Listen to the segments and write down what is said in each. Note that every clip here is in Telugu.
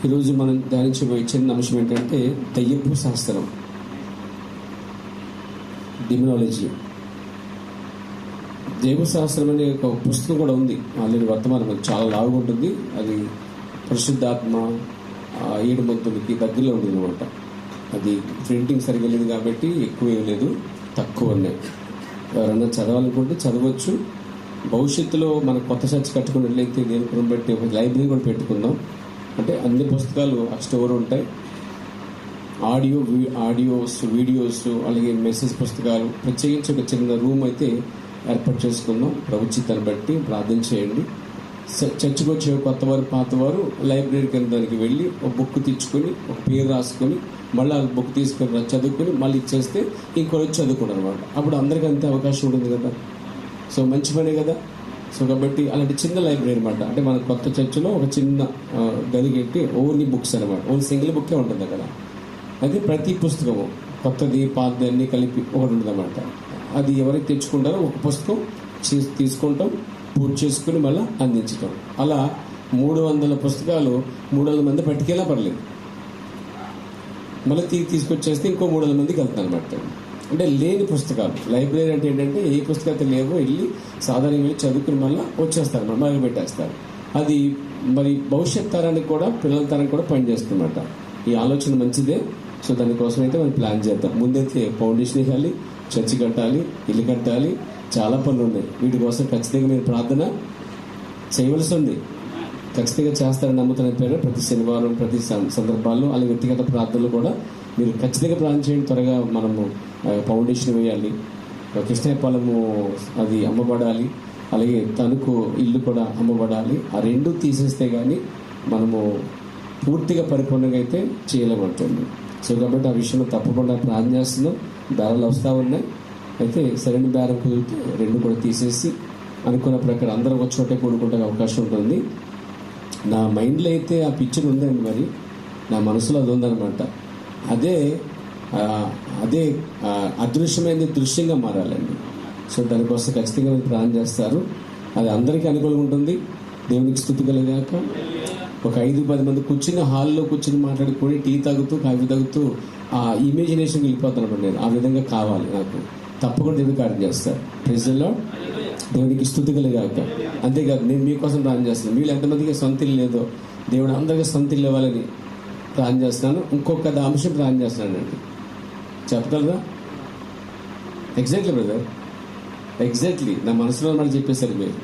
ఈరోజు మనం ధ్యానించబోయే చిన్న అంశం ఏంటంటే దయ్యపు శాస్త్రం, డిమినాలజీ. దైవ శాస్త్రం అనే ఒక పుస్తకం కూడా ఉంది ఆల్రెడీ వర్తమానం, చాలా లావుగా ఉంటుంది. అది పరిశుద్ధాత్మ 7 మంతులకి దగ్గరలో ఉంది అనమాట. అది ప్రింటింగ్ సరిగ్గా లేదు కాబట్టి ఎక్కువ ఏం లేదు, తక్కువ ఉన్నాయి. ఎవరన్నా చదవాలనుకుంటే చదవచ్చు. భవిష్యత్తులో మన కొత్త చర్చ్ కట్టుకున్నట్లయితే దేని బట్టి ఒక లైబ్రరీ కూడా పెట్టుకుందాం. అంటే అన్ని పుస్తకాలు ఆ స్టోర్ ఉంటాయి. ఆడియోస్, వీడియోస్, అలాగే మెసేజ్ పుస్తకాలు, ప్రత్యేకించి ఒక చిన్న రూమ్ అయితే ఏర్పాటు చేసుకుందాం. ప్రభు చిత్తాన్ని బట్టి ప్రార్థన చేయండి. చర్చికి వచ్చే కొత్తవారు పాతవారు లైబ్రరీకి దానికి వెళ్ళి ఒక బుక్ తెచ్చుకొని ఒక పేరు రాసుకొని మళ్ళీ ఆ బుక్ తీసుకొని చదువుకొని మళ్ళీ ఇచ్చేస్తే ఇంకో వచ్చి చదువుకుంటారు అనమాట. అప్పుడు అందరికీ అంతే అవకాశం ఉంటుంది కదా. సో మంచి పనే కదా. సో కాబట్టి అలాంటి చిన్న లైబ్రరీ అనమాట. అంటే మన కొత్త చర్చిలో ఒక చిన్న గది కట్టి ఓన్లీ బుక్స్ అనమాట. ఓన్లీ సింగిల్ బుక్కే ఉంటుంది అక్కడ. అది ప్రతి పుస్తకము కొత్తది పాతది అన్నీ కలిపి ఒకటి ఉంటుంది అన్నమాట. అది ఎవరికి తెచ్చుకుంటారో ఒక పుస్తకం తీసుకుంటాం, పూర్తి చేసుకుని మళ్ళీ అందించటం. అలా 300 పుస్తకాలు 300 మంది పట్టుకెళ్ళా పర్లేదు. మళ్ళీ తీసుకొచ్చేస్తే ఇంకో 300 మందికి వెళ్తాను అనమాట. అంటే లేని పుస్తకాలు. లైబ్రరీ అంటే ఏంటంటే ఏ పుస్తకాలు లేవో వెళ్ళి సాధారణంగా వెళ్ళి చదువుకుని మళ్ళీ వచ్చేస్తారు, మొదలు పెట్టేస్తారు. అది మరి భవిష్యత్ తరానికి కూడా, పిల్లల తరానికి కూడా పనిచేస్తుందన్నమాట. ఈ ఆలోచన మంచిదే. సో దానికోసం అయితే మనం ప్లాన్ చేద్దాం. ముందైతే ఫౌండేషన్ వేయాలి, చర్చి కట్టాలి, ఇల్లు కట్టాలి, చాలా పనులు ఉన్నాయి. వీటి కోసం ఖచ్చితంగా మీరు ప్రార్థన చేయవలసి ఉంది. ఖచ్చితంగా చేస్తారని నమ్ముతున్న పేరు ప్రతి శనివారం, ప్రతి సందర్భాల్లో, అలాగే వ్యక్తిగత ప్రార్థనలు కూడా మీరు ఖచ్చితంగా ప్లాన్ చేయండి. త్వరగా మనము ఫౌండేషన్ వేయాలి, కృష్ణాయపాలెము అది అమ్మబడాలి, అలాగే తణుకు ఇల్లు కూడా అమ్మబడాలి. ఆ రెండు తీసేస్తే కానీ మనము పూర్తిగా పరిపూర్ణంగా అయితే చేయలేమంటుంది. సో కాబట్టి ఆ విషయంలో తప్పకుండా ప్లాన్ చేస్తున్నాం. బేరాలు వస్తూ ఉన్నాయి. అయితే సరైన బేరం కుదిరితే రెండు కూడా తీసేసి అనుకున్న ప్రకారం అందరం ఒక చోటే కూడుకుంటే అవకాశం ఉంటుంది. నా మైండ్లో అయితే ఆ పిక్చర్ ఉందండి, మరి నా మనసులో అది ఉందన్నమాట. అదే అదృశ్యమైనది దృశ్యంగా మారాలండి. సో దానికోసం ఖచ్చితంగా మీరు ప్లాన్ చేస్తారు. అది అందరికీ అనుకూలంగా ఉంటుంది. దేవునికి స్తుతి కలిగాక ఒక 5-10 మంది కూర్చుని హాల్లో కూర్చుని మాట్లాడుకొని టీ తాగుతూ కాఫీ తాగుతూ ఆ ఇమేజినేషన్కి వెళ్ళిపోతాను. నేను ఆ విధంగా కావాలి. నాకు తప్పకుండా దేవుడికి కార్యం చేస్తారు. ప్రెజల్లో దేవునికి స్తుతి కలిగాక. అంతేకాదు, నేను మీకోసం ప్లాన్ చేస్తున్నాను. వీళ్ళు ఎంతమందికి సొంత ఇల్లు లేదో దేవుడు అందరికీ సొంత ఇల్లు ఇవ్వాలని ప్లాన్ చేస్తున్నాను. ఇంకొక అంశం ప్లాన్ చేస్తున్నానండి. చెప్పగలరా? ఎగ్జాక్ట్లీ బ్రదర్, ఎగ్జాక్ట్లీ నా మనసులో మళ్ళీ చెప్పేశారు మీరు.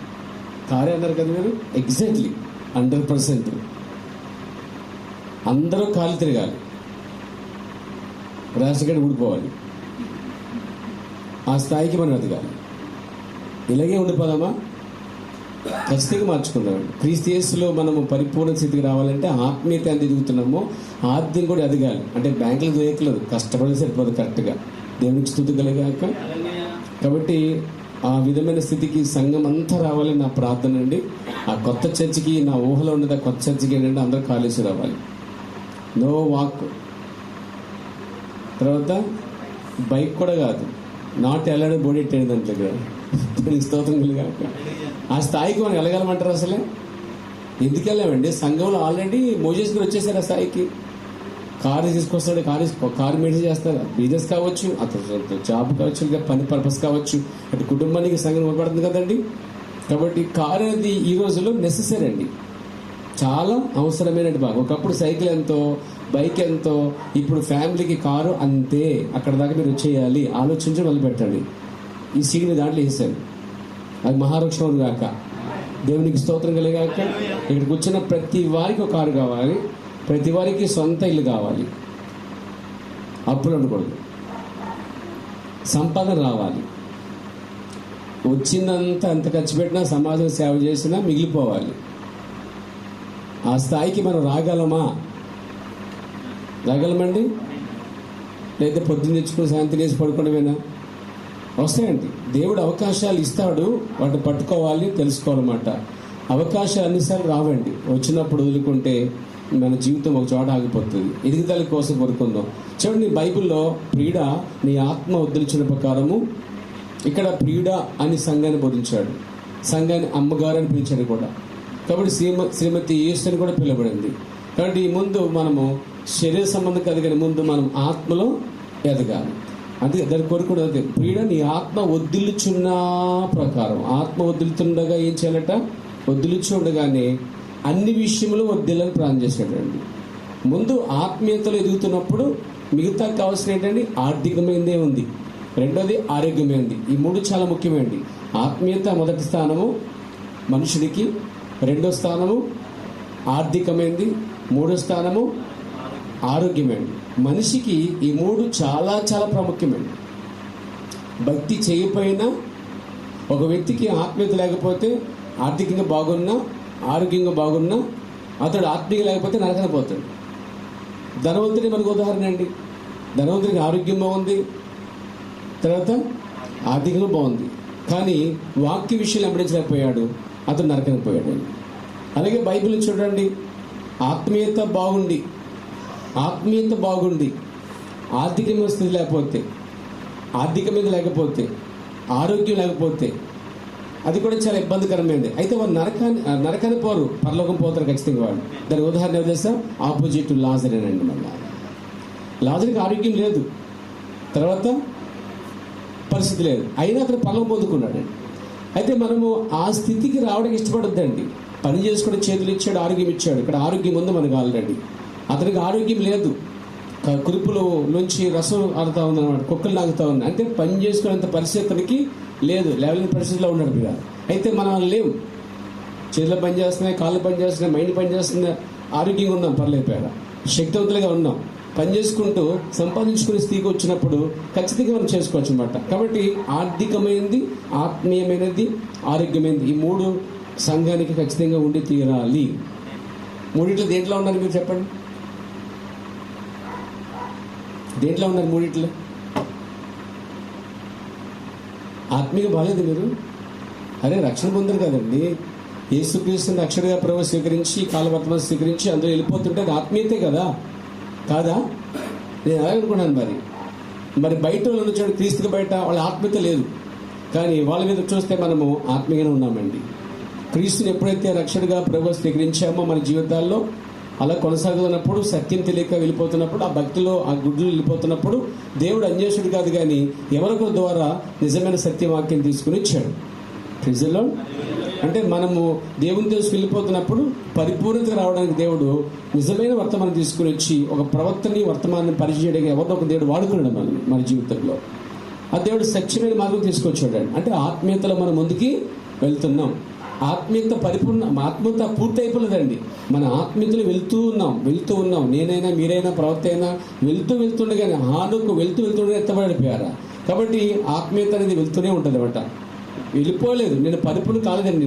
కారే అన్నారు కదా మీరు. ఎగ్జాక్ట్లీ 100%. అందరూ కాలు తిరగాలి, రేషన్ కార్డు ఊడిపోవాలి. ఆ స్థాయికి మనం ఎదగాలి. ఇలాగే ఉండిపోదామా? ఖచ్చితంగా మార్చుకుందామండి. క్రీస్తు యేసులో మనము పరిపూర్ణ స్థితికి రావాలంటే ఆత్మీయత ఎంత ఎదుగుతున్నామో ఆత్మీయం కూడా ఎదగాలి. అంటే బ్యాంకులు దొరకలేదు, కష్టపడి సరిపోదు కరెక్ట్గా. దేవునికి స్తుతి కలిగాక. కాబట్టి ఆ విధమైన స్థితికి సంఘం అంతా రావాలి నా ప్రార్థన అండి. ఆ కొత్త చర్చికి, నా ఊహలో ఉన్నది ఆ కొత్త చర్చికి ఏంటంటే అందరూ కాలేసి రావాలి. No walk. తర్వాత బైక్ కూడా కాదు, నాట్ ఎలాడో బోడెట్టేది దాంట్లో కూడా. స్తోత్రం కలిగాక. ఆ స్థాయికి మనం వెళ్ళగలమంటారు? అసలే ఎందుకు వెళ్ళామండి? సంఘంలో ఆల్రెడీ మోజేస్ గారు వచ్చేసారు ఆ స్థాయికి. కారు తీసుకొస్తాడు, కారు మెయింటైన్ చేస్తారు. బిజినెస్ కావచ్చు, అతను జాబ్ కావచ్చు, లేదా పని పర్పస్ కావచ్చు, అటు కుటుంబానికి సంఘం ఇవ్వబడుతుంది కదండి. కాబట్టి కారు అనేది ఈ రోజుల్లో నెసెసరీ అండి, చాలా అవసరమైన భాగం. ఒకప్పుడు సైకిల్ ఎంతో, బైక్ ఎంతో, ఇప్పుడు ఫ్యామిలీకి కారు అంతే. అక్కడ దాకా మీరు వచ్చేయాలి, ఆలోచించి మొదలు పెట్టండి. ఈ సీడ్ని దాంట్లో వేసాను. అది మహావృక్షం కాక. దేవునికి స్తోత్రం కలిగాక. ఇక్కడికి వచ్చిన ప్రతి వారికి ఒక కారు కావాలి, ప్రతి వారికి సొంత ఇల్లు కావాలి. అప్పులు ఉండకూడదు, సంపాదన రావాలి. వచ్చిందంతా ఎంత ఖర్చు పెట్టినా, సమాజం సేవ చేసినా మిగిలిపోవాలి. ఆ స్థాయికి మనం రాగలమా? రాగలమండి? లేదా పొద్దున్న తెచ్చుకుని సాయంత్రం వేసి పడుకోవడమేనా? వస్తాయండి. దేవుడు అవకాశాలు ఇస్తాడు, వాటిని పట్టుకోవాలి, తెలుసుకోవాలన్నమాట. అవకాశాలు అన్నిసార్లు రావండి. వచ్చినప్పుడు వదులుకుంటే మన జీవితం ఒక చోట ఆగిపోతుంది. ఎదుగుదల కోసం కోరుకుందాం. చూడండి, బైబిల్లో ప్రియుడ నీ ఆత్మ ఉద్ధరించిన ప్రకారము, ఇక్కడ ప్రియుడ అని సంఘాన్ని బోధించాడు. సంఘాన్ని అమ్మగారు అని పిలిచాడు కూడా. కాబట్టి శ్రీమతి యేసు అని కూడా పిలవబడింది. కాబట్టి ముందు మనము శరీర సంబంధం కాదు కానీ ముందు మనం ఆత్మలో ఎదగాలి. అందుకే దాని కొరకు అదే ప్రియుడ, నీ ఆత్మ వద్దిల్లుచున్న ప్రకారం, ఆత్మ వద్దిల్లుతుండగా ఏం చేయాలట? వద్దిల్లుచుండగానే అన్ని విషయములు వద్దిల్లని ప్రార్థన చేశాడండి. ముందు ఆత్మీయతలో ఎదుగుతున్నప్పుడు మిగతా కావాల్సిన ఏంటండి? ఆర్థికమైనదే ఉంది, రెండోది ఆరోగ్యమైనది. ఈ మూడు చాలా ముఖ్యమైనది. ఆత్మీయత మొదటి స్థానము మనుషుడికి, రెండో స్థానము ఆర్థికమైనది, మూడో స్థానము ఆరోగ్యమైనది. మనిషికి ఈ మూడు చాలా చాలా ప్రాముఖ్యమైనది. భక్తి చేయకపోయినా, ఒక వ్యక్తికి ఆత్మీయత లేకపోతే, ఆర్థికంగా బాగున్నా ఆరోగ్యంగా బాగున్నా అతడు ఆత్మీయ లేకపోతే నరకన పోతాడు. ధనవంతుడి మనకు ఉదాహరణ అండి. ధనవంతుడికి ఆరోగ్యం బాగుంది, తర్వాత ఆర్థికంగా బాగుంది, కానీ వాక్య విషయాలు వెంబడించలేకపోయాడు, అతను నరకనికి పోయాడు. అలాగే బైబిల్ చూడండి, ఆత్మీయత బాగుండి ఆర్థికమైన స్థితి లేకపోతే, ఆర్థికమైన లేకపోతే, ఆరోగ్యం లేకపోతే అది కూడా చాలా ఇబ్బందికరమైనది. అయితే వారు నరకాన్ని పోరు, పరలోకం పోతారు ఖచ్చితంగా వాళ్ళు. దాని ఉదాహరణ ఏం చేస్తా? ఆపోజిట్ లాజరేనండి. మళ్ళీ లాజర్కి ఆరోగ్యం లేదు, తర్వాత పరిస్థితి లేదు, అయినా అతను పరలోకం పొందుకున్నాడండి. అయితే మనము ఆ స్థితికి రావడానికి ఇష్టపడొద్దండి. పని చేసుకుని చేతులు ఇచ్చాడు, ఆరోగ్యం ఇచ్చాడు. ఇక్కడ ఆరోగ్యం ఉంది మనకు ఆల్రెడీ. అతనికి ఆరోగ్యం లేదు, కురుపులో నుంచి రసం ఆడుతూ ఉందన్నమాట, కుక్కలు లాగుతూ ఉంది. అంటే పని చేసుకునేంత పరిస్థితులకి లేదు, లేవలేని పరిస్థితిలో ఉన్నాడు మీరు. అయితే మనం లేవు, చేతులు పని చేస్తున్నాయి, కాళ్ళు పని చేస్తున్నాయి, మైండ్ పని చేస్తున్నాయి, ఆరోగ్యంగా ఉన్నాం, పర్లేకపోయారా, శక్తివంతులుగా ఉన్నాం. పని చేసుకుంటూ సంపాదించుకునే స్థితికి వచ్చినప్పుడు ఖచ్చితంగా మనం చేసుకోవచ్చు అనమాట. కాబట్టి ఆర్థికమైనది, ఆత్మీయమైనది, ఆరోగ్యమైనది, ఈ మూడు సంఘానికి ఖచ్చితంగా ఉండి తీరాలి. మూడిట్లో దేంట్లో ఉన్నారు మీరు చెప్పండి? దేంట్లో ఉన్నారు మూడిట్లో? ఆత్మీయ బాలేదు మీరు. అరే రక్షణ పొందరు కదండి. యేసుక్రీస్తుని రక్షణగా ప్రభు స్వీకరించి, కాలవర్తమానం స్వీకరించి అందులో వెళ్ళిపోతుంటే అది ఆత్మీయతే కదా, కాదా? నేను అలాగనుకున్నాను. మరి బయట వాళ్ళు చూడండి, క్రీస్తుకి బయట వాళ్ళ ఆత్మీయత లేదు, కానీ వాళ్ళ మీద చూస్తే మనము ఆత్మీయంగానే ఉన్నామండి. క్రీస్తుని ఎప్పుడైతే రక్షణగా ప్రభు స్వీకరించామో మన జీవితాల్లో అలా కొనసాగుతున్నప్పుడు, సత్యం తెలియక వెళ్ళిపోతున్నప్పుడు, ఆ భక్తిలో ఆ గుడ్లు వెళ్ళిపోతున్నప్పుడు, దేవుడు అన్యేషుడు కాదు కానీ ఎవరొకరి ద్వారా నిజమైన సత్యవాక్యం తీసుకుని ఇచ్చాడు. ప్రైజ్లో అంటే మనము దేవుని తెలుసు వెళ్ళిపోతున్నప్పుడు పరిపూర్ణతగా రావడానికి దేవుడు నిజమైన వర్తమానం తీసుకుని వచ్చి ఒక ప్రవక్తని వర్తమానాన్ని పరిచయం ఎవరినో ఒక దేవుడు వాడుకున్నాడు మన జీవితంలో. ఆ దేవుడు సత్యమైన మార్గం తీసుకొచ్చాడు. అంటే ఆత్మీయతలో మనం ముందుకి వెళ్తున్నాం. ఆత్మీయత ఆత్మీయత పూర్తి అయిపోలేదండి. మన ఆత్మీయతలు వెళ్తూ ఉన్నాం. నేనైనా మీరైనా ప్రవక్త అయినా వెళ్తుండగానే హానుకు వెళ్తుండగా ఎత్తబడిపోయారా. కాబట్టి ఆత్మీయత అనేది వెళ్తూనే ఉంటుంది అనమాట, వెళ్ళిపోలేదు. నేను పరిపూర్ణ కాలేదండి,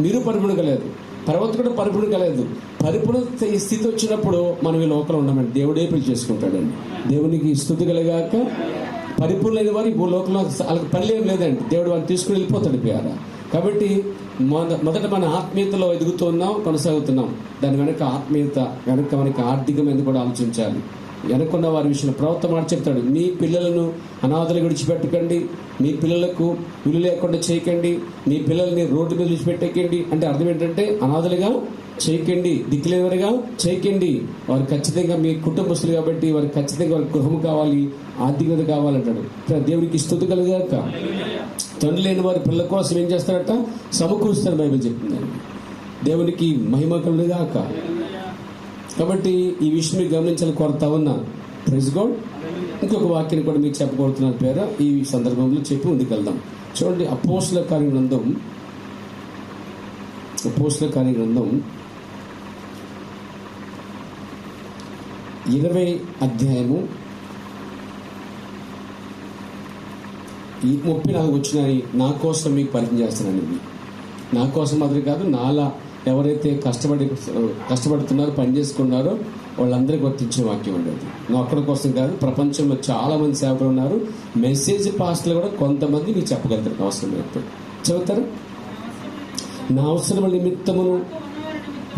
మీరు పరిపూర్ణ కాలేదు, ప్రవక్త కూడా పరిపూర్ణ కాలేదు. పరిపూర్ణ స్థితి వచ్చినప్పుడు మనం ఈ లోకంలో ఉన్నామండి. దేవుడే పెళ్లి చేసుకుంటాడండి. దేవునికి స్తుతి కలగాక పరిపూర్ణమైన వారు ఈ లోకంలో వాళ్ళకి పని ఏం లేదండి. దేవుడు వారిని తీసుకుని వెళ్ళిపోతాడు ప్యారా. కాబట్టి మొదట మన ఆత్మీయతలో ఎదుగుతున్నాం, కొనసాగుతున్నాం. దాని వెనక ఆత్మీయత వెనక మనకి ఆర్థికమైన కూడా ఆలోచించాలి. వెనకున్న వారి విషయంలో ప్రవక్త మాట చెప్తాడు, మీ పిల్లలను అనాథలు విడిచిపెట్టకండి, మీ పిల్లలకు విలువ లేకుండా చేయకండి, మీ పిల్లల్ని రోడ్డు మీద విడిచిపెట్టకండి. అంటే అర్థం ఏంటంటే అనాథలుగా చేయకండి, దిక్కులేవరుగా చేయకండి. వారు ఖచ్చితంగా మీ కుటుంబస్తులు కాబట్టి వారికి ఖచ్చితంగా వారికి గృహం కావాలి, ఆర్థికత కావాలంటాడు. దేవుడికి స్తుతి కలుగాక. తండ్రి లేని వారి పిల్లల కోసం ఏం చేస్తారట? సమకూరుస్తారు, బైబిల్ చెప్తుందండి. దేవునికి మహిమ కలుగాక. కాబట్టి ఈ విషయం మీరు గమనించాలని కోరుతా ఉన్నాను. Praise God. ఇంకొక వాక్యాన్ని కూడా మీకు చెప్పబోతున్నాను పేర ఈ సందర్భంలో చెప్పి ముందుకెళ్దాం. చూడండి, అపోస్తల కార్యగ్రంథం 20 అధ్యాయము 34 వచ్చినాయి. నా కోసం మీకు పరిచయం చేస్తున్నాను. ఇవి నా కోసం మాత్రం కాదు, నాలా ఎవరైతే కష్టపడుతున్నారో, పని చేసుకున్నారో వాళ్ళందరికీ వర్తించే వాక్యం ఉండేది. నా ఒక్కడి కోసం కాదు, ప్రపంచంలో చాలా మంది సేవకులు ఉన్నారు. మెసేజ్ పాస్టర్లు కూడా కొంతమంది మీకు చెప్పగలుగుతారు అవసరం లేదు. చెబుతారు, నా అవసరముల నిమిత్తమును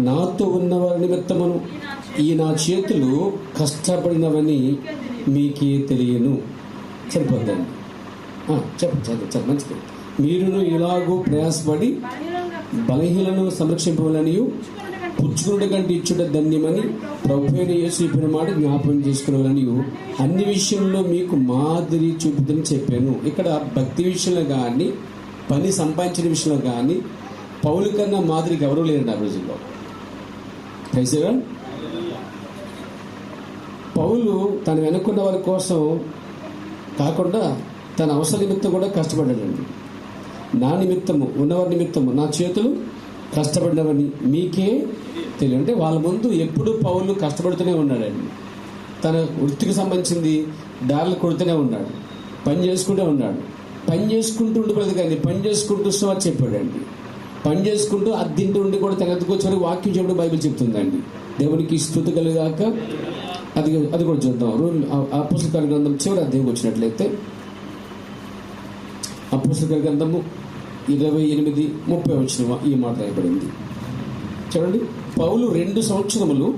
నాతో ఉన్నవారి నిమిత్తమును ఈ నా చేతులు కష్టపడినవని మీకే తెలియను. సరిపోద్దండి. చెప్పండి మంచిది. మీరును ఇలాగూ ప్రయాసపడి బలహీనలను సంరక్షింపవాలని పుచ్చుకునుడి కంటే ఇచ్చుట ధన్యమని ప్రభువైన యేసు చెప్పిన మాట జ్ఞాపకం చేసుకునేవారని అన్ని విషయంలో మీకు మాదిరి చూపుదని చెప్పాను. ఇక్కడ భక్తి విషయంలో కానీ, పని సంపాదించిన విషయంలో కానీ పౌలు కన్నా మాదిరికి ఎవరూ లేరండి ఆ రోజుల్లో. పౌలు తను వెనుకున్న వారి కోసం కాకుండా తన అవసర నిమిత్తం కూడా కష్టపడ్డాడండి. నా నిమిత్తము, ఉన్నవారి నిమిత్తము నా చేతులు కష్టపడినవని మీకే తెలియదు. అంటే వాళ్ళ ముందు ఎప్పుడూ పౌలు కష్టపడుతూనే ఉన్నాడండి. తన వృత్తికి సంబంధించింది దారులు కొడుతూనే ఉన్నాడు, పని చేసుకుంటూ ఉన్నాడు. పని చేసుకుంటూ ఉండకూడదు కానీ పని చేసుకుంటూ సువార్త చెప్పాడండి. పని చేసుకుంటూ అద్దింటి ఉండి కూడా తన ఎదుకు వచ్చే వాక్యం చెప్పడం బైబిల్ చెప్తుందండి. దేవునికి స్తుతి కలుగాక. అది కూడా చూద్దాం. అపోస్తల గ్రంథం చివరి అధ్యాయం వచ్చినట్లయితే అపోస్తల గ్రంథము 28:30 వచ్చిన ఈ మాట రాయబడింది చూడండి. పౌలు 2 సంవత్సరములు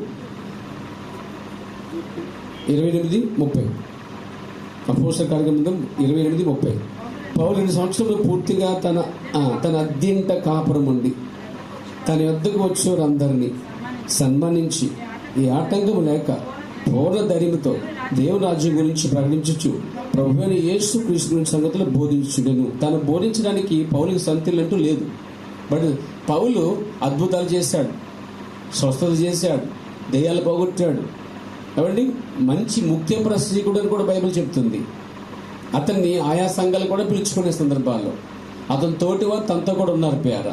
28:30 అపోస్తల గ్రంథం 28:30 పౌలు 2 సంవత్సరములు పూర్తిగా తన అద్దెంట కాపురం ఉండి తన యొద్దకు వచ్చేవారందరినీ సన్మానించి ఈ ఆటంకము లేక పూర్ణ ధైర్యంతో దేవుని రాజ్యం గురించి ప్రకటించచ్చు ప్రభువైన యేసు క్రీస్తు గురించి సంగతులు బోధించుడను. తను బోధించడానికి పౌలుకి సంతిల్లంటూ లేదు. బట్ పౌలు అద్భుతాలు చేశాడు, స్వస్థత చేశాడు, దెయ్యాలు పోగొట్టాడు. కాబట్టి మంచి ముఖ్య ప్రసంగికుడు అని కూడా బైబిల్ చెప్తుంది. అతన్ని ఆయా సంఘాలు కూడా పిలుచుకునే సందర్భాల్లో అతని తోటి వారు తనతో కూడా ఉన్నారు పేర.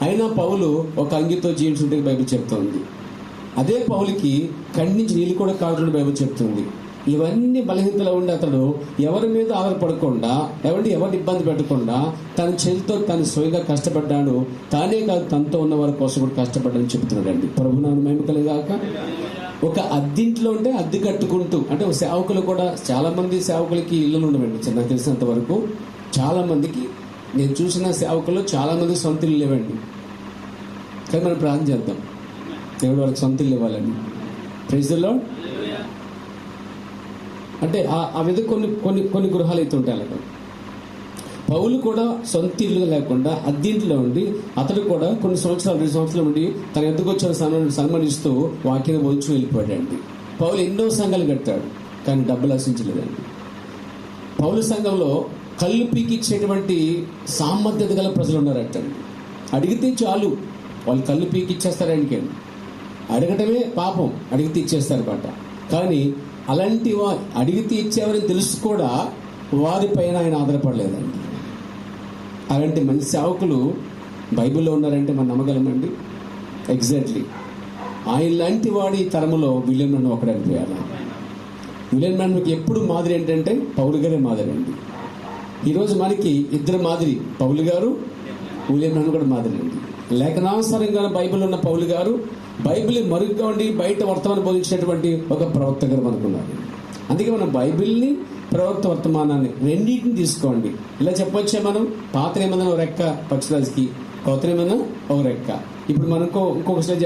అయినా పౌలు ఒక అంగితో జీవించుంటే బైబిల్ చెప్తుంది. అదే పౌలుకి కంటి నుంచి నీళ్ళు కూడా కాకుండా బైబిల్ చెప్తుంది. ఇవన్నీ బలహీనతలో ఉండి అతడు ఎవరి మీద ఆధారపడకుండా, ఎవరిని ఇబ్బంది పెట్టకుండా తన చేతితో తను స్వయంగా కష్టపడ్డాడు. తానే కాదు తనతో ఉన్న వారి కోసం కూడా కష్టపడ్డాడని చెప్తున్నాడండి. ప్రభునామం మహిమ కలుగాక. ఒక అద్దింట్లో ఉంటే అద్దె కట్టుకుంటూ, అంటే సేవకులు కూడా చాలా మంది సేవకులకి ఇల్లులు ఉండవండి. నాకు తెలిసినంత వరకు చాలా మందికి, నేను చూసిన సేవకుల్లో చాలా మంది సొంత ఇల్లు లేవండి. కానీ మనం ప్రార్థన చేద్దాం దేవుడు వాళ్ళకి సొంత ఇల్లు ఇవ్వాలని. Praise the Lord. అంటే ఆ విధంగా కొన్ని గృహాలు అయితే ఉంటాయి. అలాగే పౌలు కూడా సొంత ఇల్లు లేకుండా అద్దెంట్లో ఉండి అతడు కూడా కొన్ని సంవత్సరాలు 2 సంవత్సరాలు ఉండి తన ఎద్దుకు వచ్చిన సన్మానిస్తూ వాక్యాన్ని బోధించి వెళ్ళిపోయాడండి. పౌలు ఎన్నో సంఘాలు కట్టాడు కానీ డబ్బులు ఆశించలేదండి. పౌలు సంఘంలో కళ్ళు పీకిచ్చేటువంటి సామర్థ్యత గల ప్రజలు ఉన్నారటండి. అడిగితే చాలు వాళ్ళు కళ్ళు పీకిచ్చేస్తారు. ఆయనకండి అడగటమే పాపం, అడిగితే ఇచ్చేస్తారు అన్నమాట. కానీ అలాంటి అడిగితే ఇచ్చేవారని తెలుసు కూడా వారిపైన ఆయన ఆధారపడలేదండి. అలాంటి మంచి సేవకులు బైబిల్లో ఉన్నారంటే మనం నమ్మగలమండి. ఎగ్జాక్ట్లీ ఆయన లాంటి వాడి తరములో విలియం బ్రాన్హమ్ ఒకడే అనిపోయారు. విలియం బ్రాన్హమ్కి ఎప్పుడు మాదిరి ఏంటంటే పౌలు గారే మాదిరి అండి. ఈరోజు మనకి ఇద్దరు మాదిరి, పౌలు గారు, విలియం బ్రాన్హమ్ కూడా మాదిరి అండి. లేఖనానుసారంగా బైబిల్ ఉన్న పౌలు గారు బైబిల్ మరుగుగా ఉండి బయట వర్తమానం బోధించినటువంటి ఒక ప్రవక్త గారు మనకున్నారు. అందుకే మనం బైబిల్ని, ప్రవక్త వర్తమానాన్ని రెండింటిని తీసుకోండి. ఇలా చెప్పొచ్చే మనం, పాత నిబంధన ఒక రెక్క పక్షిరాజుకి, కొత్త నిబంధన ఒక రెక్క. ఇప్పుడు మనకు ఇంకొక స్టేజ్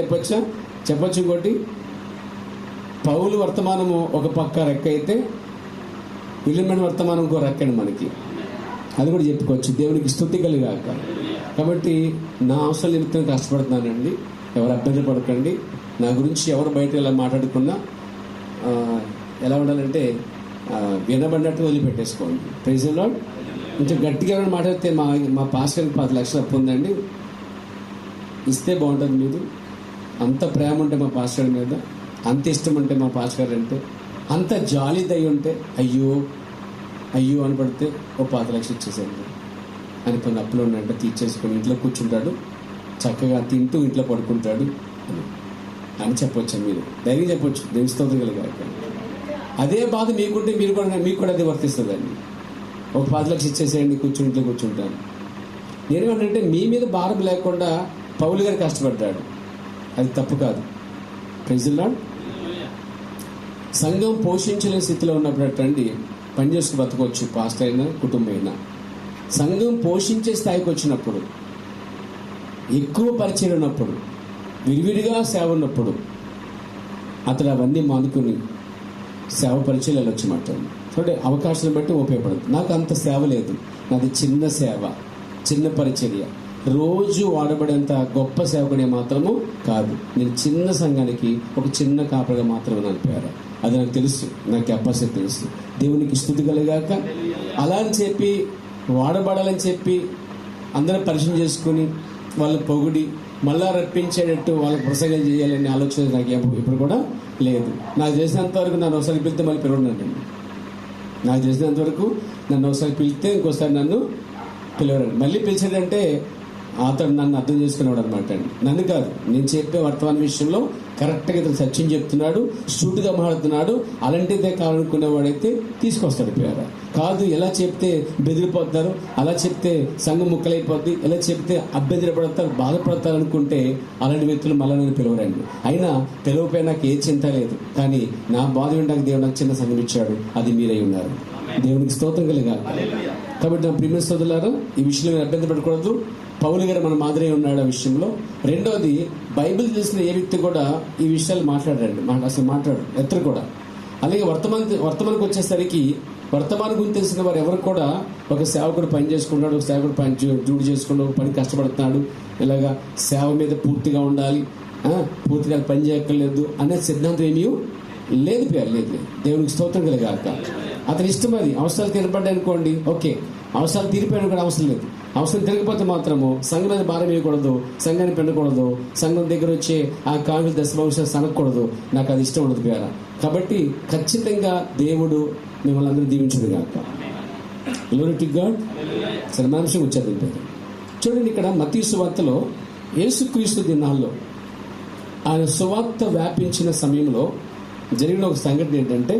చెప్పొచ్చు ఇంకోటి. పౌలు వర్తమానము ఒక పక్క రెక్క అయితే విలియం బ్రాన్హమ్ వర్తమానం ఇంకో రెక్కండి మనకి. అది కూడా చెప్పుకోవచ్చు. దేవునికి స్తుతి కలుగాక. కాబట్టి నా అవసరం నిమిత్తం కష్టపడుతున్నానండి. ఎవరు అభ్యంతరం పడకండి. నా గురించి ఎవరు బయట ఇలా మాట్లాడుకున్నా ఎలా ఉండాలంటే వినబడినట్టు వదిలిపెట్టేసుకోండి. Praise the Lord. కొంచెం గట్టిగా ఎవరైనా మాట్లాడితే మా పాస్టర్కి 10 లక్షలు అప్పు ఉందండి, ఇస్తే బాగుంటుంది. మీరు అంత ప్రేమ ఉంటే మా పాస్టర్ మీద, అంత ఇష్టం ఉంటే మా పాస్టర్ అంటే, అంత జాలి దయ ఉంటే అయ్యో అని పడితే ఓ 10 లక్షలు ఇచ్చేసేయండి అని. కొన్ని అప్పులు ఉన్నాయంటే తీర్చేసుకొని ఇంట్లో కూర్చుంటాడు, చక్కగా తింటూ ఇంట్లో పడుకుంటాడు అని చెప్పొచ్చు. మీరు ధైర్యం చెప్పొచ్చు. దేవుని స్తోత్రం కలుగాక. అదే బాధ మీకుంటే మీకు కూడా అదే వర్తిస్తుందండి. ఒక 10 లక్షలు ఇచ్చేసేయండి, ఇంట్లో కూర్చుంటాను. నేనేమంటే మీ మీద భారం లేకుండా పౌలు గారు కష్టపడ్డాడు, అది తప్పు కాదు. Praise the Lord. సంఘం పోషించలేని స్థితిలో ఉన్నప్పుడు పని చేసుకు బతకొచ్చు, పాస్టర్ అయినా కుటుంబం అయినా. సంఘం పోషించే స్థాయికి వచ్చినప్పుడు, ఎక్కువ పరిచయం ఉన్నప్పుడు, విరివిడిగా సేవ ఉన్నప్పుడు అతడు అవన్నీ మానుకుని సేవ పరిచయం వెళ్ళొచ్చు మాట. అంటే అవకాశాలను బట్టి ఉపయోగపడుతుంది. నాకు అంత సేవ లేదు, నాది చిన్న సేవ, చిన్న పరిచర్య. రోజు వాడబడేంత గొప్ప సేవకుడే మాత్రము కాదు. నేను చిన్న సంఘానికి ఒక చిన్న కాపరిగా మాత్రమే నడిపారు. అది నాకు తెలుసు, నా కెపాసిటీ తెలుసు. దేవునికి స్తుతి కలుగాక. అలా అని చెప్పి వాడబడాలని చెప్పి అందరూ పరిచయం చేసుకుని వాళ్ళు పొగిడి మళ్ళా రప్పించేటట్టు వాళ్ళకి ప్రసంగం చేయాలనే ఆలోచన నాకు ఇప్పుడు కూడా లేదు. నాకు చేసినంత వరకు నన్ను ఒకసారి పిలిస్తే మళ్ళీ పిలవనండి. నాకు చేసినంత వరకు నన్ను ఒకసారి పిలిస్తే ఇంకోసారి నన్ను పిలవరండి. మళ్ళీ పిలిచాడంటే అతడు నన్ను అర్థం చేసుకునేవాడు అనమాట అండి. నన్ను కాదు, నేను చెప్పే వర్తమాన విషయంలో కరెక్ట్గా ఇతను సత్యం చెప్తున్నాడు, సూటుగా మాట్లాడుతున్నాడు, అలాంటిదే కావాలనుకునేవాడైతే తీసుకొస్తాడు పేరు. కాదు ఎలా చెప్తే బెదిరిపోతారు, అలా చెప్తే సంఘం ముక్కలైపోద్ది, ఎలా చెప్తే అభ్యంతరపడతారు, బాధపడతారు అనుకుంటే అలాంటి వ్యక్తులు మళ్ళీ నేను పిలవరండి. అయినా పిలవపోయి నాకు ఏ చింత లేదు. కానీ నా బాధ వినడానికి దేవుడు నాకు చిన్న సంఘం ఇచ్చాడు, అది మీరై ఉన్నారు. దేవునికి స్తోత్రం కలిగాలి. కాబట్టి నా ప్రియమైన సోదరులారా, ఈ విషయంలో మీరు అభ్యంతరం పెట్టకూడదు. పౌలు గారు మన మాదిరి ఉన్నాడు ఆ విషయంలో. రెండోది, బైబిల్ తెలిసిన ఏ వ్యక్తి కూడా ఈ విషయాలు మాట్లాడారండి, అసలు మాట్లాడు ఎత్తరు కూడా. అలాగే వర్తమానికి వచ్చేసరికి వర్తమానం గురించి తెలిసిన వారు ఎవరు కూడా ఒక సేవకుడు పని చేసుకుంటాడు, ఒక సేవకుడు పని జూడు చేసుకుంటాడు, పని కష్టపడుతున్నాడు, ఇలాగా సేవ మీద పూర్తిగా ఉండాలి, పూర్తిగా పని చేయక్కర్లేదు అనే సిద్ధాంతం ఏమీ లేదు పేరు లేదు. దేవునికి స్తోత్రం కలిగాక. అతని ఇష్టం అది. అవసరాలు తీరపడ్డాయి అనుకోండి, ఓకే. అవసరాలు తీరిపోయినా కూడా అవసరం లేదు. అవసరం తిరగకపోతే మాత్రము సంఘం మీద భారం వేయకూడదు, సంఘాన్ని పెండకూడదు, సంఘం దగ్గర వచ్చే ఆ కానుకలు దశభాగం సనకూడదు. నాకు అది ఇష్టం ఉండదు పేర. కాబట్టి ఖచ్చితంగా దేవుడు మిమ్మల్ని అందరూ దీవించదు కాక. Glory to God. సరే, మనిషి వచ్చేది పేరు. చూడండి, ఇక్కడ మత్తయి సువార్తలో యేసుక్రీస్తు దినాల్లో ఆయన సువార్త వ్యాపించిన సమయంలో జరిగిన ఒక సంఘటన ఏంటంటే,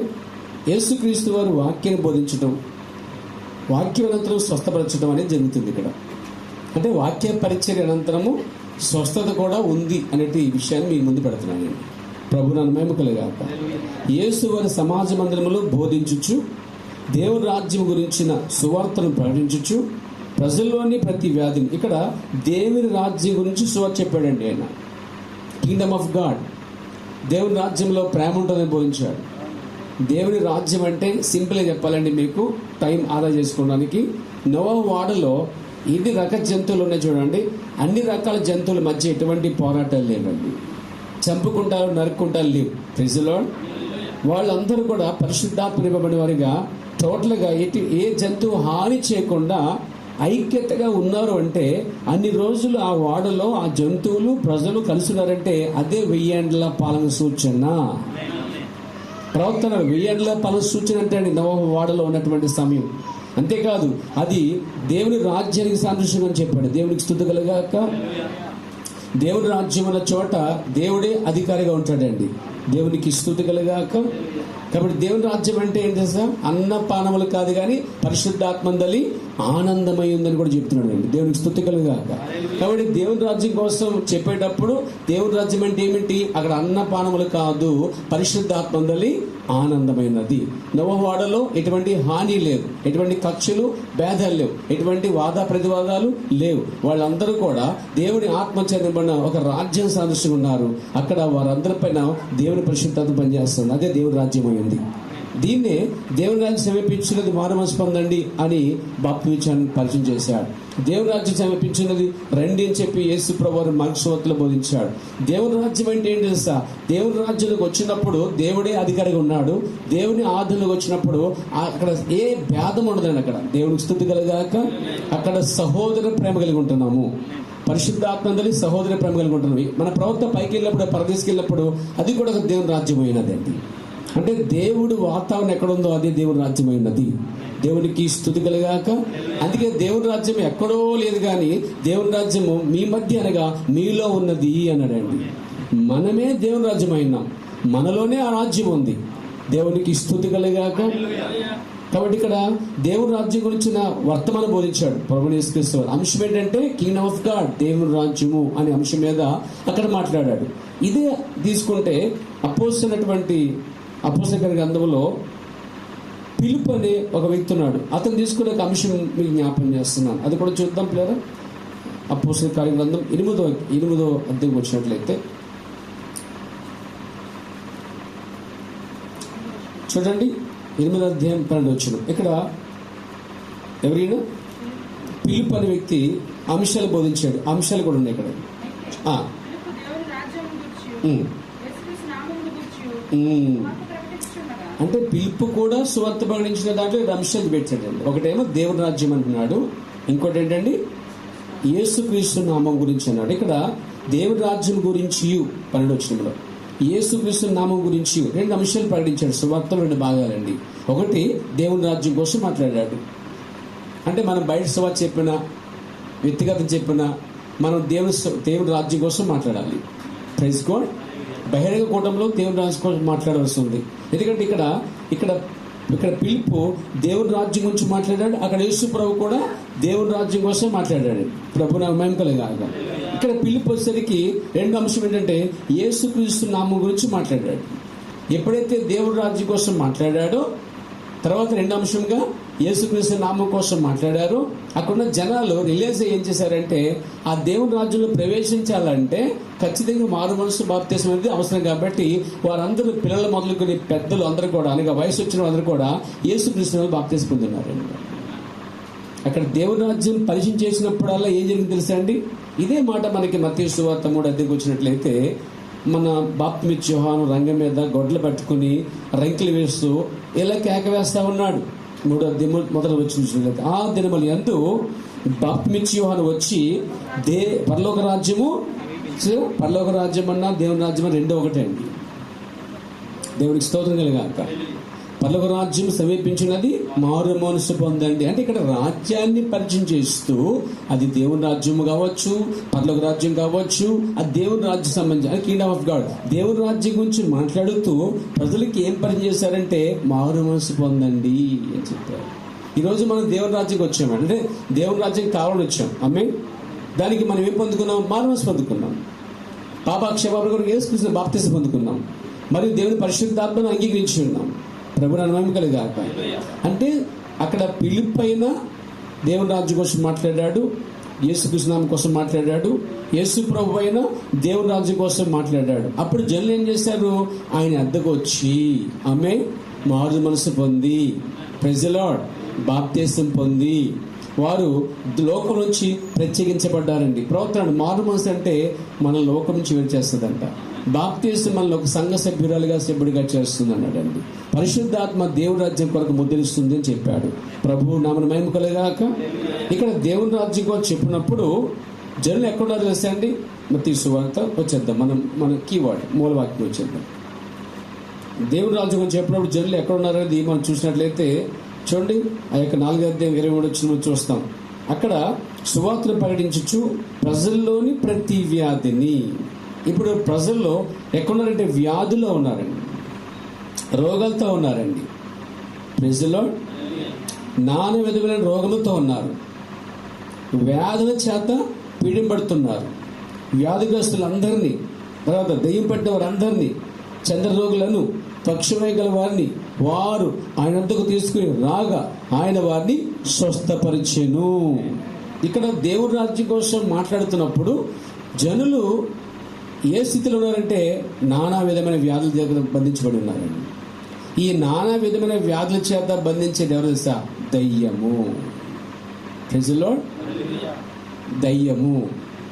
యేసుక్రీస్తు వారు వాక్యాన్ని బోధించడం, వాక్యం అనంతరం స్వస్థపరచడం అనేది జరుగుతుంది ఇక్కడ. అంటే వాక్య పరిచర్య అనంతరము స్వస్థత కూడా ఉంది అనే విషయాన్ని మీ ముందు పెడుతున్నాను. ప్రభు నన్ను మహిమ కలుగాక. యేసు వారి సమాజ మందిరములో బోధించుచు, దేవుని రాజ్యం గురించిన సువార్తను ప్రకటించుచు, ప్రజల్లోని ప్రతి వ్యాధిని, ఇక్కడ దేవుని రాజ్యం గురించి సువార్త చెప్పాడండి ఆయన. కింగ్డమ్ ఆఫ్ గాడ్, దేవుని రాజ్యంలో ప్రేమ ఉంటుందని బోధించాడు. దేవుని రాజ్యం అంటే సింపుల్గా చెప్పాలండి, మీకు టైం ఆదా చేసుకోవడానికి, నోవహు ఓడలో ఎన్ని రకాల జంతువులు ఉన్నాయి చూడండి. అన్ని రకాల జంతువుల మధ్య ఎటువంటి పోరాటాలు లేవండి, చంపుకుంటారు, నరుక్కుంటారు లేవు. ప్రజలో వాళ్ళందరూ కూడా పరిశుద్ధాత్మ నింపబడిన వారిగా టోటల్గా ఏ జంతువు హాని చేయకుండా ఐక్యతగా ఉన్నారు. అంటే అన్ని రోజులు ఆ ఓడలో ఆ జంతువులు ప్రజలు కలుసున్నారంటే అదే 1000 ఏండ్ల పాలన సూచన. ప్రవర్తన 1000 ఏండ్ల పాలన సూచన అంటే నోవహు ఓడలో ఉన్నటువంటి సమయం. అంతేకాదు, అది దేవుని రాజ్యానికి సాదృశ్యం అని చెప్పాడు. దేవునికి స్తుతి కలుగాక. దేవుని రాజ్యం అన్న చోట దేవుడే అధికారిగా ఉంటాడండి. దేవునికి స్తుతి కలుగాక. కాబట్టి దేవుని రాజ్యం అంటే ఏం తెలుసా? అన్నపానములు కాదు కానీ పరిశుద్ధాత్మందలి ఆనందమై ఉందని కూడా చెప్తున్నాడు అండి. దేవునికి స్తుతి కలుగాక. కాబట్టి దేవుని రాజ్యం కోసం చెప్పేటప్పుడు దేవుని రాజ్యం అంటే ఏమిటి? అక్కడ అన్నపానములు కాదు, పరిశుద్ధాత్మందలి ఆనందమైనది. నోవహు ఓడలో ఎటువంటి హాని లేదు, ఎటువంటి కక్షలు భేదాలు లేవు, ఎటువంటి వాద ప్రతివాదాలు లేవు. వాళ్ళందరూ కూడా దేవుని ఆత్మచర్యబడిన ఒక రాజ్యం సాదృశ్యంగా ఉన్నారు. అక్కడ వారందరిపైన దేవుని పరిశుద్ధాత్మ పనిచేస్తుంది. అదే దేవుని రాజ్యం అయింది. దీన్నే దేవుని రాజ్యం సమీపించినది మారుమనసు పొందండి అని బాప్తిస్మాన్ని పరిచయం చేశాడు. దేవుని రాజ్యం సమీపించినది రండి అని చెప్పి యేసు ప్రభువు మార్కు సువార్తలో బోధించాడు. దేవుని రాజ్యం అంటే ఏంటి తెలుసా? దేవుని రాజ్యంలోకి వచ్చినప్పుడు దేవుడే అధికారిగా ఉన్నాడు. దేవుని ఆధునలోకి వచ్చినప్పుడు అక్కడ ఏ భేదం ఉండదండి. అక్కడ దేవునికి స్తుతి కలుగాక. అక్కడ సహోదర ప్రేమ కలిగి ఉంటున్నాము. పరిశుద్ధాత్మందలి సహోదర ప్రేమ కలిగి ఉంటున్నాము. మన ప్రవక్త పైకి వెళ్ళినప్పుడు, పరదేశకి వెళ్ళినప్పుడు అది కూడా ఒక దేవుని రాజ్యం అయినదండి. అంటే దేవుడు వాతావరణం ఎక్కడుందో అదే దేవుని రాజ్యం అయినది. దేవునికి స్తుతి కలుగాక. అందుకే దేవుని రాజ్యం ఎక్కడో లేదు కానీ దేవుని రాజ్యము మీ మధ్య అనగా మీలో ఉన్నది అన్నాడండి. మనమే దేవుని రాజ్యం అయినాం, మనలోనే ఆ రాజ్యం ఉంది. దేవునికి స్తుతి కలుగాక. కాబట్టి ఇక్కడ దేవుని రాజ్యం గురించిన వర్తమానం బోధించాడు ప్రభువు యేసుక్రీస్తు. అంశం ఏంటంటే కింగ్డమ్ ఆఫ్ గాడ్, దేవుని రాజ్యము అనే అంశం మీద అక్కడ మాట్లాడాడు. ఇదే తీసుకుంటే అపోస్తలుల గ్రంథంలో ఫిలిప్ అనే ఒక వ్యక్తి ఉన్నాడు. అతను తీసుకునే ఒక అంశం మీకు జ్ఞాపకం చేస్తున్నాను. అది కూడా చూద్దాం పిల్లరా. అపోస్తలుల గ్రంథం 8వ అధ్యాయం వచ్చినట్లయితే చూడండి. 8వ అధ్యాయం 12 వచ్చిన ఇక్కడ ఎవరైనా ఫిలిప్ అనే వ్యక్తి అంశాలు బోధించాడు. అంశాలు కూడా ఉన్నాయి ఇక్కడ. అంటే పిలుపు కూడా సువార్త ప్రకటించిన దాంట్లో అంశాలు పెట్టాడండి. ఒకటేమో దేవుని రాజ్యం అంటున్నాడు, ఇంకోటి ఏంటండి యేసుక్రీస్తు నామం గురించి అన్నాడు. ఇక్కడ దేవుని రాజ్యం గురించి 12వ వచనంలో యేసుక్రీస్తు నామం గురించి 2 అంశాలు ప్రకటించాడు. సువార్తలో 2 భాగాలండి. ఒకటి దేవుని రాజ్యం కోసం మాట్లాడాడు. అంటే మనం బయట సువార్త చెప్పినా, వ్యక్తిగతం చెప్పినా మనం దేవుని రాజ్యం కోసం మాట్లాడాలి. Praise God. బహిరంగ కూటంలో దేవుని రాజ్యం కోసం మాట్లాడవలసి ఉంది. ఎందుకంటే ఇక్కడ పిలుపు దేవుని రాజ్యం గురించి మాట్లాడాడు. అక్కడ యేసు ప్రభు కూడా దేవుని రాజ్యం కోసం మాట్లాడాడు. ప్రభు నాకు మహిమ కలుగాక. ఇక్కడ పిలుపు వచ్చేసరికి 2 అంశం ఏంటంటే యేసుక్రీస్తు నామం గురించి మాట్లాడాడు. ఎప్పుడైతే దేవుని రాజ్యం కోసం మాట్లాడాడో తర్వాత 2 అంశంగా యేసుక్రీస్తు నామం కోసం మాట్లాడారు. అక్కడున్న జనాలు రిలీజ్ ఏం చేశారంటే ఆ దేవుని రాజ్యంలో ప్రవేశించాలంటే ఖచ్చితంగా మారు మనసు బాప్తిసం అనేది అవసరం. కాబట్టి వారందరూ పిల్లలు మొదలుకొని పెద్దలు అందరూ కూడా, అనగా వయసు వచ్చిన అందరూ కూడా యేసుక్రీస్తు బాప్తిసం పొందున్నారండి. అక్కడ దేవుని రాజ్యం పరిచయం చేసినప్పుడల్లా ఏం జరిగింది తెలుసా అండి? ఇదే మాట మనకి మత్తయి సువార్త 3 వచ్చినట్లయితే మన బాప్తిమిచ్చే యోహాను రంగం మీద గొడ్లు పట్టుకుని రంకెలు వేస్తూ ఇలా కేక వేస్తా ఉన్నాడు. 3వ వచనం. ఆ దినముల యందు బాప్తిమిచ్చే యోహాను వచ్చి పరలోక రాజ్యం అన్నా దేవుని రాజ్యం అన్న 2 ఒకటే అండి. దేవునికి స్తోత్రం కలుగాక. పరలోక రాజ్యం సమీపించినది, మారు మనసు పొందండి. అంటే ఇక్కడ రాజ్యాన్ని పరిచయం చేస్తూ అది దేవుని రాజ్యం కావచ్చు, పరలోక రాజ్యం కావచ్చు, అది దేవుని రాజ్యం సంబంధించి కింగ్డమ్ ఆఫ్ గాడ్ దేవుని రాజ్యం గురించి మాట్లాడుతూ ప్రజలకి ఏం పరిచయం చేశారంటే మారు మనసు పొందండి అని చెప్పారు. ఈరోజు మనం దేవుని రాజ్యంకి వచ్చాము. అంటే దేవుని రాజ్యం కావాలని వచ్చాం. ఆమేన్. దానికి మనం ఏం పొందుకున్నాం? మారు మనసు పొందుకున్నాం. పాపక్షమాపణ కొరకు యేసుక్రీస్తు బాప్తిసం పొందుకున్నాం. మరియు దేవుని పరిశుద్ధాత్మను అంగీకరించి ఉన్నాం. ప్రభు నామం కలుగాక. అంటే అక్కడ పిలుపైన దేవుని రాజ్యం కోసం మాట్లాడాడు, యేసుక్రీస్తు నామం కోసం మాట్లాడాడు, యేసు ప్రభు అయిన దేవుని రాజ్యం కోసం మాట్లాడాడు. అప్పుడు జనులు ఏం చేశారు? ఆయన అద్దకు వచ్చి ఆమె మారు మనసు పొంది, ప్రైజ్ ది లార్డ్, బాప్తిసం పొంది వారు లోకం నుంచి ప్రత్యేకించబడ్డారండి. ప్రవర్తన మారు మనసు అంటే మన లోకం నుంచి వేరు చేస్తుందంట. బాప్తిసం మనల్ని ఒక సంఘ సభ్యుడిగా చేస్తుంది అన్నాడండి. పరిశుద్ధాత్మ దేవుని రాజ్యం కొరకు ముద్రిస్తుంది అని చెప్పాడు. ప్రభువు నామమున మహిమ కలుగాక. ఇక్కడ దేవుని రాజ్యం కొరకు చెప్పినప్పుడు జనులు ఎక్కడున్నారు తెలుసా అండి? మత్తయి సువార్త వచ్చేద్దాం. మన కీవర్డ్ మూలవాక్యం వచ్చేద్దాం. దేవుని రాజ్యం గురించి చెప్పినప్పుడు జనులు ఎక్కడున్నారనేది మనం చూసినట్లయితే చూడండి, ఆ యొక్క 4:23 చూస్తాం. అక్కడ సువార్తను ప్రకటించచ్చు ప్రజల్లోని ప్రతి వ్యాధిని. ఇప్పుడు ప్రజల్లో ఎక్కడున్నారంటే వ్యాధుల్లో ఉన్నారండి, రోగాలతో ఉన్నారండి. ప్రజల్లో నానా విధమైన రోగములతో ఉన్నారు, వ్యాధుల చేత పీడింపడుతున్నారు. వ్యాధిగ్రస్తులందరినీ, తర్వాత దెయ్యం పట్టిన వారందరినీ, చంద్రరోగులను, పక్షమై గల వారిని వారు ఆయన వద్దకు తీసుకుని రాగా ఆయన వారిని స్వస్థపరిచెను. ఇక్కడ దేవుని రాజ్యం కోసం మాట్లాడుతున్నప్పుడు జనులు ఏ స్థితిలో ఉన్నారంటే నానా విధమైన వ్యాధుల చేత బంధించబడి ఉన్నారండి. ఈ నానా విధమైన వ్యాధుల చేత బంధించేది ఎవరు తెలుసా? దయ్యము. ప్రజల్లో దయ్యము.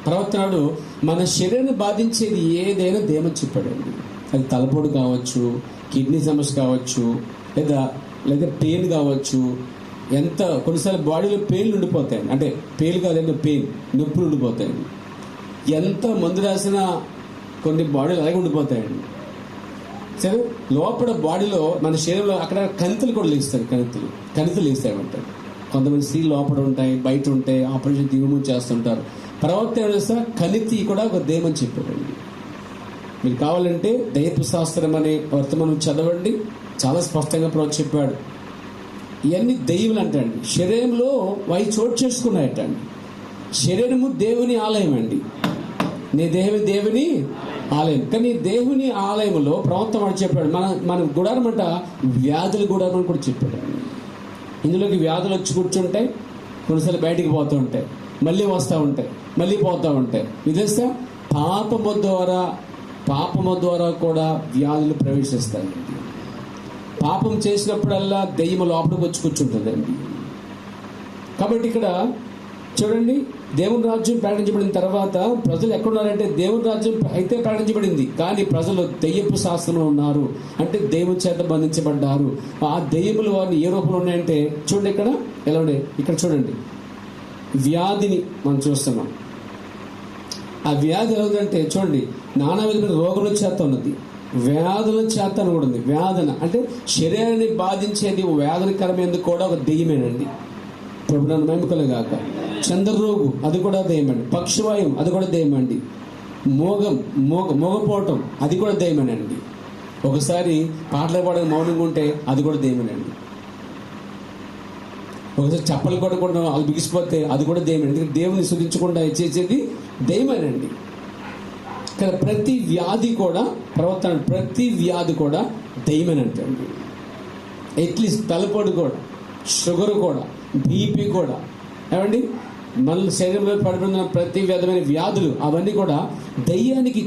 ప్రవర్తనాడు మన శరీరాన్ని బాధించేది ఏదైనా దేమని చెప్పాడండి. అది తలపోటు కావచ్చు, కిడ్నీ సమస్య కావచ్చు, లేదా పెయిన్ కావచ్చు. కొన్నిసార్లు బాడీలో పెయిన్లు ఉండిపోతాయండి. అంటే పెయిన్ కాదండి, పెయిన్ నొప్పులు ఉండిపోతాయండి. ఎంత మందు రాసినా కొన్ని బాడీలు అలాగే ఉండిపోతాయండి. సరే, లోపల బాడీలో మన శరీరంలో అక్కడ కణితులు కూడా లేస్తాయి. కణితులు లేస్తాయంటారు. కొంతమంది స్త్రీ లోపల ఉంటాయి, బయట ఉంటాయి, ఆపరేషన్ దిగుమతి చేస్తుంటారు. ప్రవర్తన కణితి కూడా ఒక దేమని చెప్పాడండి. మీకు కావాలంటే దైవ శాస్త్రం అనే వర్తమానం చదవండి, చాలా స్పష్టంగా ప్రభు చెప్పాడు. ఇవన్నీ దెయ్యాలు అంటండి. శరీరంలో అవి చోటు చేసుకున్నాయటండి. శరీరము దేవుని ఆలయం అండి. నీ దేహం దేవుని ఆలయం. కానీ దేవుని ఆలయంలో ప్రవర్తన వాడు చెప్పాడు, మన గుడారం అంట వ్యాధుల గుడారం అని కూడా చెప్పాడు. ఇందులోకి వ్యాధులు వచ్చి కూర్చుంటాయి, కొన్నిసార్లు బయటికి పోతూ ఉంటాయి, మళ్ళీ వస్తూ ఉంటాయి, మళ్ళీ పోతూ ఉంటాయి. ఇదేస్తా పాపము ద్వారా కూడా వ్యాధులు ప్రవేశిస్తాయండి. పాపం చేసినప్పుడల్లా దెయ్యం లోపలికి వచ్చి కూర్చుంటుందండి. కాబట్టి ఇక్కడ చూడండి, దేవుని రాజ్యం ప్రకటించబడిన తర్వాత ప్రజలు ఎక్కడున్నారంటే దేవుని రాజ్యం అయితే ప్రకటించబడింది, కానీ ప్రజలు దెయ్యపు శాస్త్రంలో ఉన్నారు. అంటే దేవుని చేత బంధించబడ్డారు. ఆ దెయ్యములు వారిని ఏ రూపంలో ఉన్నాయంటే చూడండి, ఇక్కడ ఎలా ఉన్నాయి, ఇక్కడ చూడండి, వ్యాధిని మనం చూస్తున్నాం. ఆ వ్యాధి ఎలా ఉందంటే చూడండి, నానా విధమైన రోగుల చేత ఉన్నది, వ్యాధుల చేత అని కూడా ఉంది. వేదన అంటే శరీరాన్ని బాధించేది వేదనకరమైనది కూడా ఒక దెయ్యమేనండి. ప్రభు నన్ను నమ్ముకలే గాక. చంద్రరోగు అది కూడా దెయ్యమండి. పక్షవాయువు అది కూడా దెయ్యమండి. మోగపోవటం అది కూడా దెయ్యమేనండి. ఒకసారి పాటలు పాడడం మౌనంగా ఉంటే అది కూడా దెయ్యమేనండి. ఒకసారి చప్పలు కొట్టకుండా అది బిగిసిపోతే అది కూడా దెయ్యమే. ఎందుకంటే దేవుని స్తుతించకుండా చేసేది దెయ్యమేనండి. ఇక్కడ ప్రతి వ్యాధి కూడా ప్రవర్తన, ప్రతి వ్యాధి కూడా దెయ్యమేనంటండి. అట్లీస్ట్ తలపోటు కూడా, షుగర్ కూడా, బీపీ కూడా, ఏమండి మన శరీరంలో పడిపోయిన ప్రతి విధమైన వ్యాధులు అవన్నీ కూడా దెయ్యానికి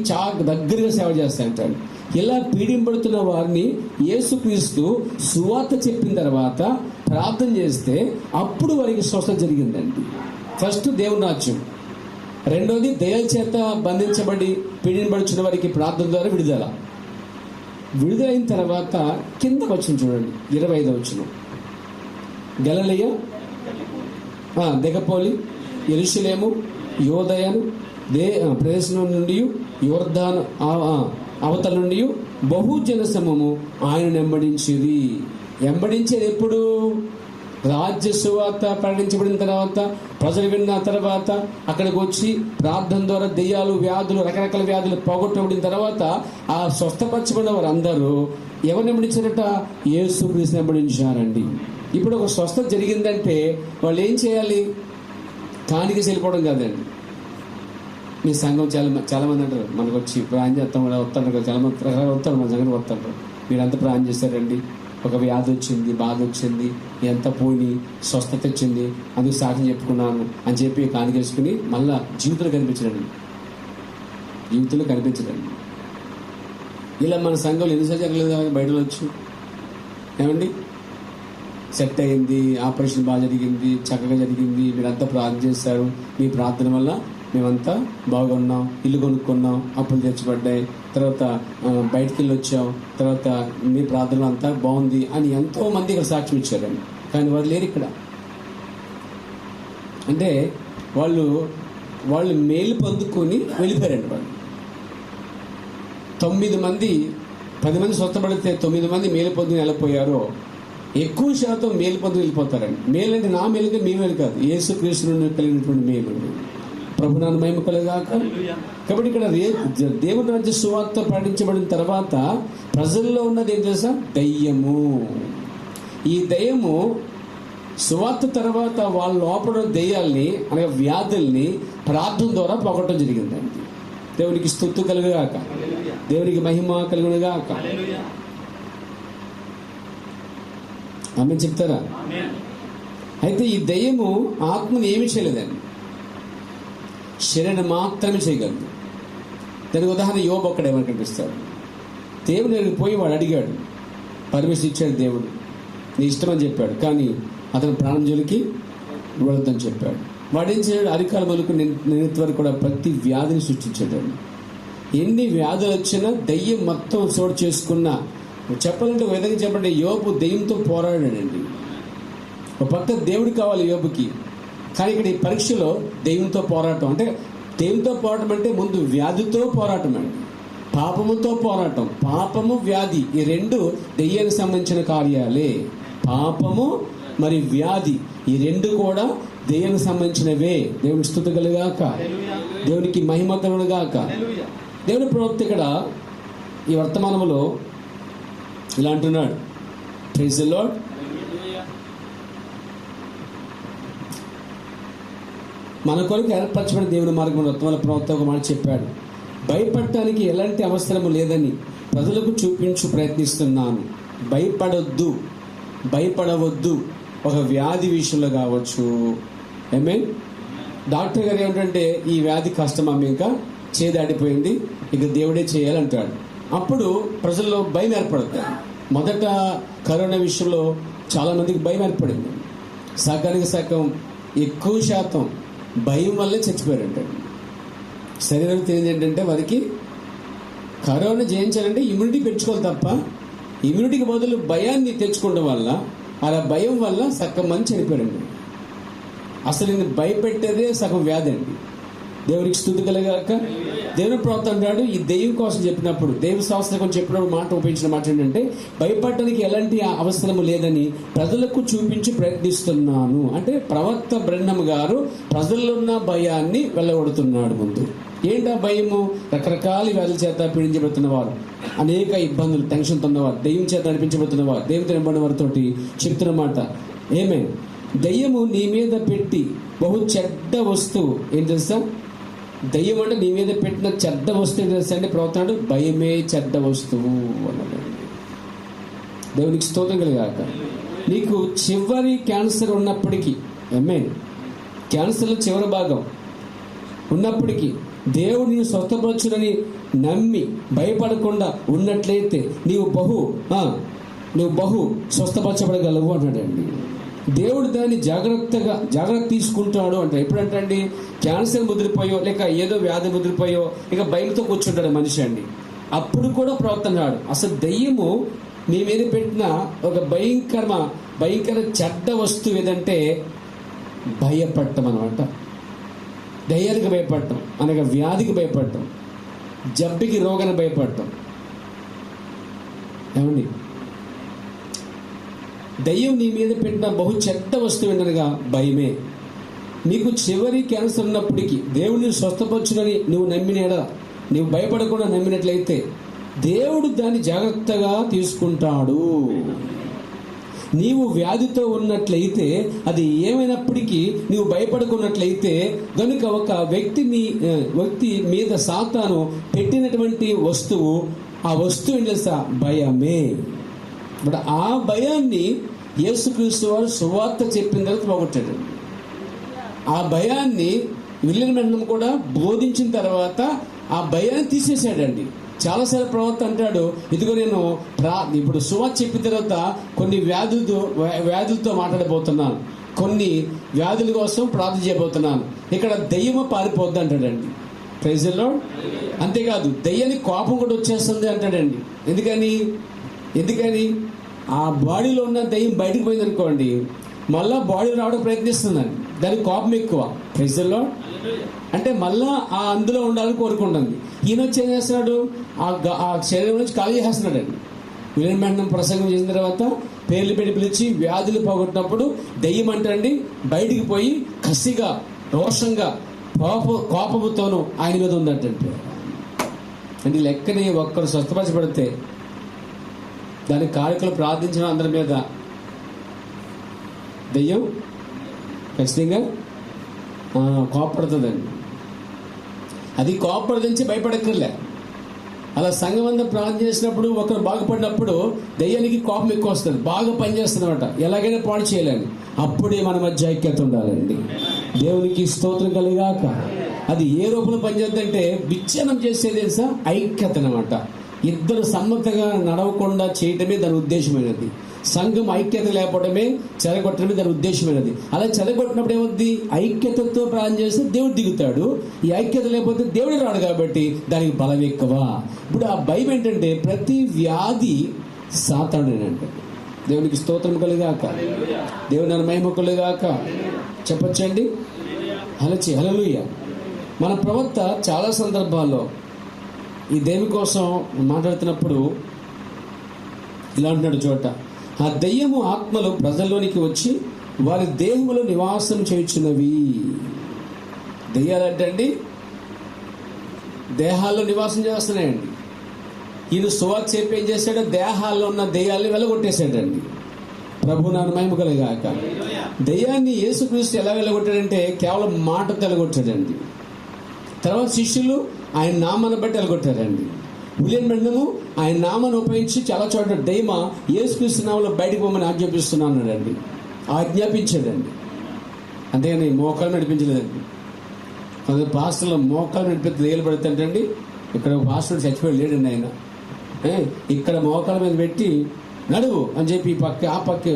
దగ్గరగా సేవ చేస్తాయంటండి. ఇలా పీడింపడుతున్న వారిని యేసుక్రీస్తు సువార్త చెప్పిన తర్వాత ప్రార్థన చేస్తే అప్పుడు వారికి స్వస్థత జరిగిందండి. ఫస్ట్ దేవుని రాజ్యం, రెండోది దెయ్యాల చేత బంధించబడి పీడింపడుచున్న వారికి ప్రార్థన ద్వారా విడుదలైన తర్వాత కిందకు వచ్చిన చూడండి 25వ వచనం. గలిలయ, దెకపోలి, యెరూషలేము, యోదయను ప్రదేశం నుండి, యోర్దాను అవతల నుండి బహుజన సమూహము ఆయన వెంబడించేది ఎప్పుడు? రాజ్య సువార్త ప్రకటించబడిన తర్వాత, ప్రజలు విన్న తర్వాత అక్కడికి వచ్చి ప్రార్థన ద్వారా దెయ్యాలు, వ్యాధులు, రకరకాల వ్యాధులు పోగొట్టబడిన తర్వాత ఆ స్వస్థపరచబడిన వారు అందరూ ఎవరిని వెంబడించారట? యేసుక్రీస్తుని వెంబడించారండి. ఇప్పుడు ఒక స్వస్థత జరిగిందంటే వాళ్ళు ఏం చేయాలి? కానికి వెళ్ళిపోవడం కాదండి. మీ సంఘం చాలా మంది అంటారు, మనకు వచ్చి ప్రాణం చేస్తాం కూడా వస్తారు కదా, చాలా మంది వస్తారు, మన సంఘం వస్తారు, మీరు అంత ప్రాణం చేశారండి, ఒక వ్యాధి వచ్చింది, బాధ వచ్చింది, ఎంత పోయి స్వస్థత వచ్చింది, అందుకు సాక్ష్యం చెప్పుకున్నాను అని చెప్పి కానికేసుకుని మళ్ళా జీవితంలో కనిపించడండి. ఇలా మన సంఘంలో ఎన్నిసార్లు జరగలేదు బయటలో వచ్చి, ఏమండి సెట్ అయింది, ఆపరేషన్ బాగా జరిగింది, చక్కగా జరిగింది, మీరంతా ప్రార్థన చేశారు, మీ ప్రార్థన వల్ల మేమంతా బాగున్నాం, ఇల్లు కొనుక్కున్నాం, అప్పులు తెచ్చిపడ్డాయి, తర్వాత బయటికి వెళ్ళి వచ్చాం, తర్వాత మీ ప్రార్థన అంతా బాగుంది అని ఎంతో మంది ఇక్కడ సాక్ష్యం ఇచ్చారండి. కానీ వారు లేరు ఇక్కడ. అంటే వాళ్ళు మేలు పొందుకొని వెళ్ళిపోయారండి. వాళ్ళు 10 మంది స్వస్థపడితే 9 మంది మేలు పొందుకుని వెళ్ళిపోయారో ఎక్కువ శాతం మేలు పొందుకు వెళ్ళిపోతారండి. మేలు అంటే నా మేలుగా మీ మేలు కాదు, యేసుక్రీస్తు నుండి కలిగినటువంటి మేలు. ప్రభు నాన్న మహిమ కలుగాక. కాబట్టి ఇక్కడ దేవుని రాజ్య సువార్త ప్రకటించబడిన తర్వాత ప్రజల్లో ఉన్నది ఏం తెలుసా? దయ్యము. ఈ దయ్యము సువార్త తర్వాత వాళ్ళ లోపల దయ్యాల్ని అనగా వ్యాధుల్ని ప్రార్థన ద్వారా పోగొట్టడం జరిగిందండి. దేవునికి స్తుతి కలుగుగాక, దేవునికి మహిమ కలుగుగాక. ఆమె చెప్తారా? అయితే ఈ దయ్యము ఆత్మని ఏమి చేయలేదండి, శరీరం మాత్రమే చేయగలదు. దానికి ఉదాహరణ యోబు ఒక్కడే మనకు కనిపిస్తాడు. దేవుడు దగ్గరికి పోయి వాడు అడిగాడు, పర్మిషన్ ఇచ్చాడు దేవుడు, నీ ఇష్టమని చెప్పాడు, కానీ అతను ప్రాణం జోలికి వెళుతుందని చెప్పాడు. వాడేం చేయడు? అరికాల మొదలుకు నిన్నటి వరకు కూడా ప్రతి వ్యాధిని సృష్టించాడు. ఎన్ని వ్యాధులు వచ్చినా దయ్యం మొత్తం చోటు చేసుకున్నా, చెప్పాలంటే ఒక విధంగా చెప్పండి, యోబు దెయ్యంతో పోరాడాడండి. ఒక పక్క దేవుడు కావాలి యోబుకి, కానీ ఇక్కడ ఈ పరీక్షలో దెయ్యంతో పోరాటం. అంటే దెయ్యంతో పోరాటం అంటే ముందు వ్యాధితో పోరాటం అండి, పాపముతో పోరాటం. పాపము, వ్యాధి ఈ రెండు దెయ్యానికి సంబంధించిన కార్యాలే. పాపము మరి వ్యాధి ఈ రెండు కూడా దెయ్యానికి సంబంధించినవే. దేవునికి స్తుతి కలుగాక, దేవునికి మహిమ కలుగుగాక. దేవుని ప్రవక్త ఇక్కడ ఈ వర్తమానంలో ఇలా అంటున్నాడు, ప్రైజ్ ది లార్డ్. మన కొరకు ఏర్పరచబడిన దేవుని మార్గం వర్తమాన ప్రవక్త ఒక మాట చెప్పాడు, భయపడటానికి ఎలాంటి అవసరము లేదని ప్రజలకు చూపించు ప్రయత్నిస్తున్నాను. భయపడవద్దు. ఒక వ్యాధి విషయంలో కావచ్చు, ఐమీన్ డాక్టర్ గారు ఏమిటంటే ఈ వ్యాధి కష్టం, అమ్మ ఇంకా చేదాడిపోయింది, ఇక దేవుడే చేయాలంటాడు. అప్పుడు ప్రజల్లో భయం ఏర్పడుతుంది. మొదట కరోనా విషయంలో చాలా మందికి భయం ఏర్పడింది. సగానికి సగం ఎక్కువ శాతం భయం వల్లే చచ్చిపోయారంట. శరీరం తెలియదు ఏంటంటే వారికి కరోనా జయించాలంటే ఇమ్యూనిటీ పెంచుకోవాలి తప్ప ఇమ్యూనిటీకి బదులు భయాన్ని తెచ్చుకోవడం వల్ల అలా భయం వల్ల సగం మంది చనిపోయారండి. అసలు నేను భయపెట్టేదే సగం వ్యాధి అండి. దేవునికి స్తుతి కలగాక. దేవుని ప్రవక్త అంటాడు, ఈ దెయ్యం కోసం చెప్పినప్పుడు దైవ శాస్త్రం చెప్పినప్పుడు మాట ఉపయోగించిన మాట ఏంటంటే, భయపడటానికి ఎలాంటి అవసరం లేదని ప్రజలకు చూపించి ప్రయత్నిస్తున్నాను. అంటే ప్రవక్త బ్రహ్నం గారు ప్రజల్లో ఉన్న భయాన్ని వెళ్ళగొడుతున్నాడు. ముందు ఏంటా భయము? రకరకాల వ్యాధుల చేత పీడించబడుతున్న వారు, అనేక ఇబ్బందులు టెన్షన్తో ఉన్నవారు, దెయ్యం చేత నడిపించబడుతున్న వారు, దెయ్యంతో నింపడిన వారితో చెప్తున్నమాట. ఏమే దయ్యము నీ మీద పెట్టి బహు చెడ్డ వస్తువు ఏం తెలుసా? దయ్యం అంటే నీ మీద పెట్టిన చెడ్డ వస్తువు తెలుసా అంటే ప్రవర్తనాడు భయమే చెడ్డ వస్తువు అన్నాడు. దేవునికి స్తోత్రం కలిగాక. నీకు చివరి క్యాన్సర్ ఉన్నప్పటికీ, క్యాన్సర్లో చివరి భాగం ఉన్నప్పటికీ దేవుడు నేను స్వస్థపరచునని నమ్మి భయపడకుండా ఉన్నట్లయితే నీవు బహు స్వస్థపరచబడగలవు అన్నాడండి. దేవుడు దాన్ని జాగ్రత్త తీసుకుంటాడు అంటే ఎప్పుడంటే అండి, క్యాన్సర్ ముదిరిపోయో లేక ఏదో వ్యాధి ముదిరిపోయో ఇక భయంతో కూర్చుంటాడు మనిషి అండి. అప్పుడు కూడా ప్రవర్తనాడు. అసలు దయ్యము మీ మీద పెట్టిన ఒక భయంకర చెడ్డ వస్తువు ఏదంటే భయపడటం అనమాట. దయ్యానికి భయపడటం అనగా వ్యాధికి భయపడటం, జబ్బికి రోగానికి భయపడటం. ఏమండి, దయ్యం నీ మీద పెట్టిన బహు చెడ్డ వస్తువు ఏంటనగా భయమే. నీకు చివరి క్యాన్సర్ ఉన్నప్పటికీ దేవుడిని స్వస్థపరచునని నువ్వు భయపడకుండా నమ్మినట్లయితే దేవుడు దాన్ని జాగ్రత్తగా తీసుకుంటాడు. నీవు వ్యాధితో ఉన్నట్లయితే అది ఏమైనప్పటికీ నీవు భయపడుకున్నట్లయితే గనుక ఒక వ్యక్తి మీద సాతాను పెట్టినటువంటి వస్తువు, ఆ వస్తువు ఏం తెలుసా? భయమే. బట్ ఆ భయాన్ని యేసుక్రీస్తు వారు సువార్త చెప్పిన తర్వాత పోగొట్టాడు. ఆ భయాన్ని విలియం బ్రహ్నం కూడా బోధించిన తర్వాత ఆ భయాన్ని తీసేసాడండి. చాలాసార్లు ప్రవక్త అంటాడు, ఇదిగో నేను ఇప్పుడు సువార్త చెప్పిన తర్వాత కొన్ని వ్యాధులతో మాట్లాడబోతున్నాను, కొన్ని వ్యాధుల కోసం ప్రార్థన చేయబోతున్నాను, ఇక్కడ దెయ్యము పారిపోద్ది అంటాడండి. Praise the Lord. అంతేకాదు దెయ్యానికి కోపం కూడా వచ్చేస్తుంది అంటాడండి. ఎందుకని ఆ బాడీలో ఉన్న దెయ్యం బయటకు పోయింది అనుకోండి, మళ్ళా బాడీ రావడం ప్రయత్నిస్తుందండి. దానికి కోపం ఎక్కువ. Praise the Lord. అంటే మళ్ళా ఆ అందులో ఉండాలని కోరుకుంటుంది. ఈయన వచ్చి ఏం చేస్తున్నాడు? ఆ శరీరం నుంచి ఖాళీ చేస్తున్నాడు అండి. విలియం బ్రహ్నం ప్రసంగం చేసిన తర్వాత పేర్లు పెట్టి పిలిచి వ్యాధులు పోగొట్టినప్పుడు దెయ్యం అంటండి బయటికి పోయి కసిగా, రోషంగా, కోపముతోనూ ఆయన మీద ఉందంటే. అంటే లెక్కని ఒక్కరు స్వస్థపరచబడితే దాని కారకులు ప్రార్థించిన అందరి మీద దెయ్యం ఖచ్చితంగా కోపడుతుందండి. అది కోపడదించి భయపడక్కర్లే. అలా సంఘం అంతా ప్రార్థన చేసినప్పుడు ఒకరు బాగుపడినప్పుడు దెయ్యానికి కోపం ఎక్కువ వస్తుంది, బాగా పనిచేస్తుందన్నమాట, ఎలాగైనా పాడు చేయాలని. అప్పుడే మన మధ్య ఐక్యత ఉండాలండి. దేవునికి స్తోత్రం కలిగాక. అది ఏ రూపంలో పనిచేద్దంటే విచ్ఛిన్నం చేసేది తెలుసా? ఐక్యత అనమాట. ఇద్దరు సమ్మతంగా నడవకుండా చేయటమే దాని ఉద్దేశమైనది. సంఘం ఐక్యత లేకపోవడమే చెరగొట్టడమే దాని ఉద్దేశమైనది. అలా చెరగొట్టినప్పుడు ఏమవుద్ది? ఐక్యతతో ప్రార్థన చేస్తే దేవుడు దిగుతాడు. ఈ ఐక్యత లేకపోతే దేవుడు రాడు, కాబట్టి దానికి బలం ఎక్కువ. ఇప్పుడు ఆ భయం ఏంటంటే ప్రతి వ్యాధి సాతానుడేనంటే. దేవునికి స్తోత్రం కలుగాక. దేవుని మహిమ కలుగాక. చెప్పొచ్చండి. హల్లెలూయా. మన ప్రవక్త చాలా సందర్భాల్లో ఈ దేవుని కోసం మాట్లాడుతున్నప్పుడు ఇలా అంటున్నాడు చోట, ఆ దెయ్యము ఆత్మలు ప్రజల్లోనికి వచ్చి వారి దేహములో నివాసం చేయుచున్నవి. దెయ్యాలంటే అండి దేహాల్లో నివాసం చేస్తున్నాయండి. ఈయన సువార్త చెప్పి ఏం చేశాడో దేహాల్లో ఉన్న దెయ్యాల్ని వెళ్ళగొట్టేశాడండి. ప్రభు నాన్న మహిమ కలుగాక. దెయ్యాన్ని యేసుక్రీస్తు ఎలా వెళ్ళగొట్టాడంటే కేవలం మాటతో వెళ్ళగొట్టాడండి. తర్వాత శిష్యులు ఆయన నామాన్ని బట్టి వెళ్ళగొట్టారండి. విలియం బ్రహ్నము ఆయన నామాన్ని ఉపయోగించి చాలా చోట్ల దెయ్యమ యేసుక్రీస్తు నామంలో బయటకు పోమని ఆజ్ఞాపిస్తున్నాడండి, ఆజ్ఞాపించాడండి. అంతేగాని మోకాలు నడిపించలేదండి. కొంత పాస్టర్లు మోకాలు నడిపితే దెయ్యాలు పడుతుంటండి. ఇక్కడ పాస్టర్ చచ్చిపోయి లేడండి ఆయన. ఇక్కడ మోకాల మీద పెట్టి నడువు అని చెప్పి ఈ పక్క ఆ పక్క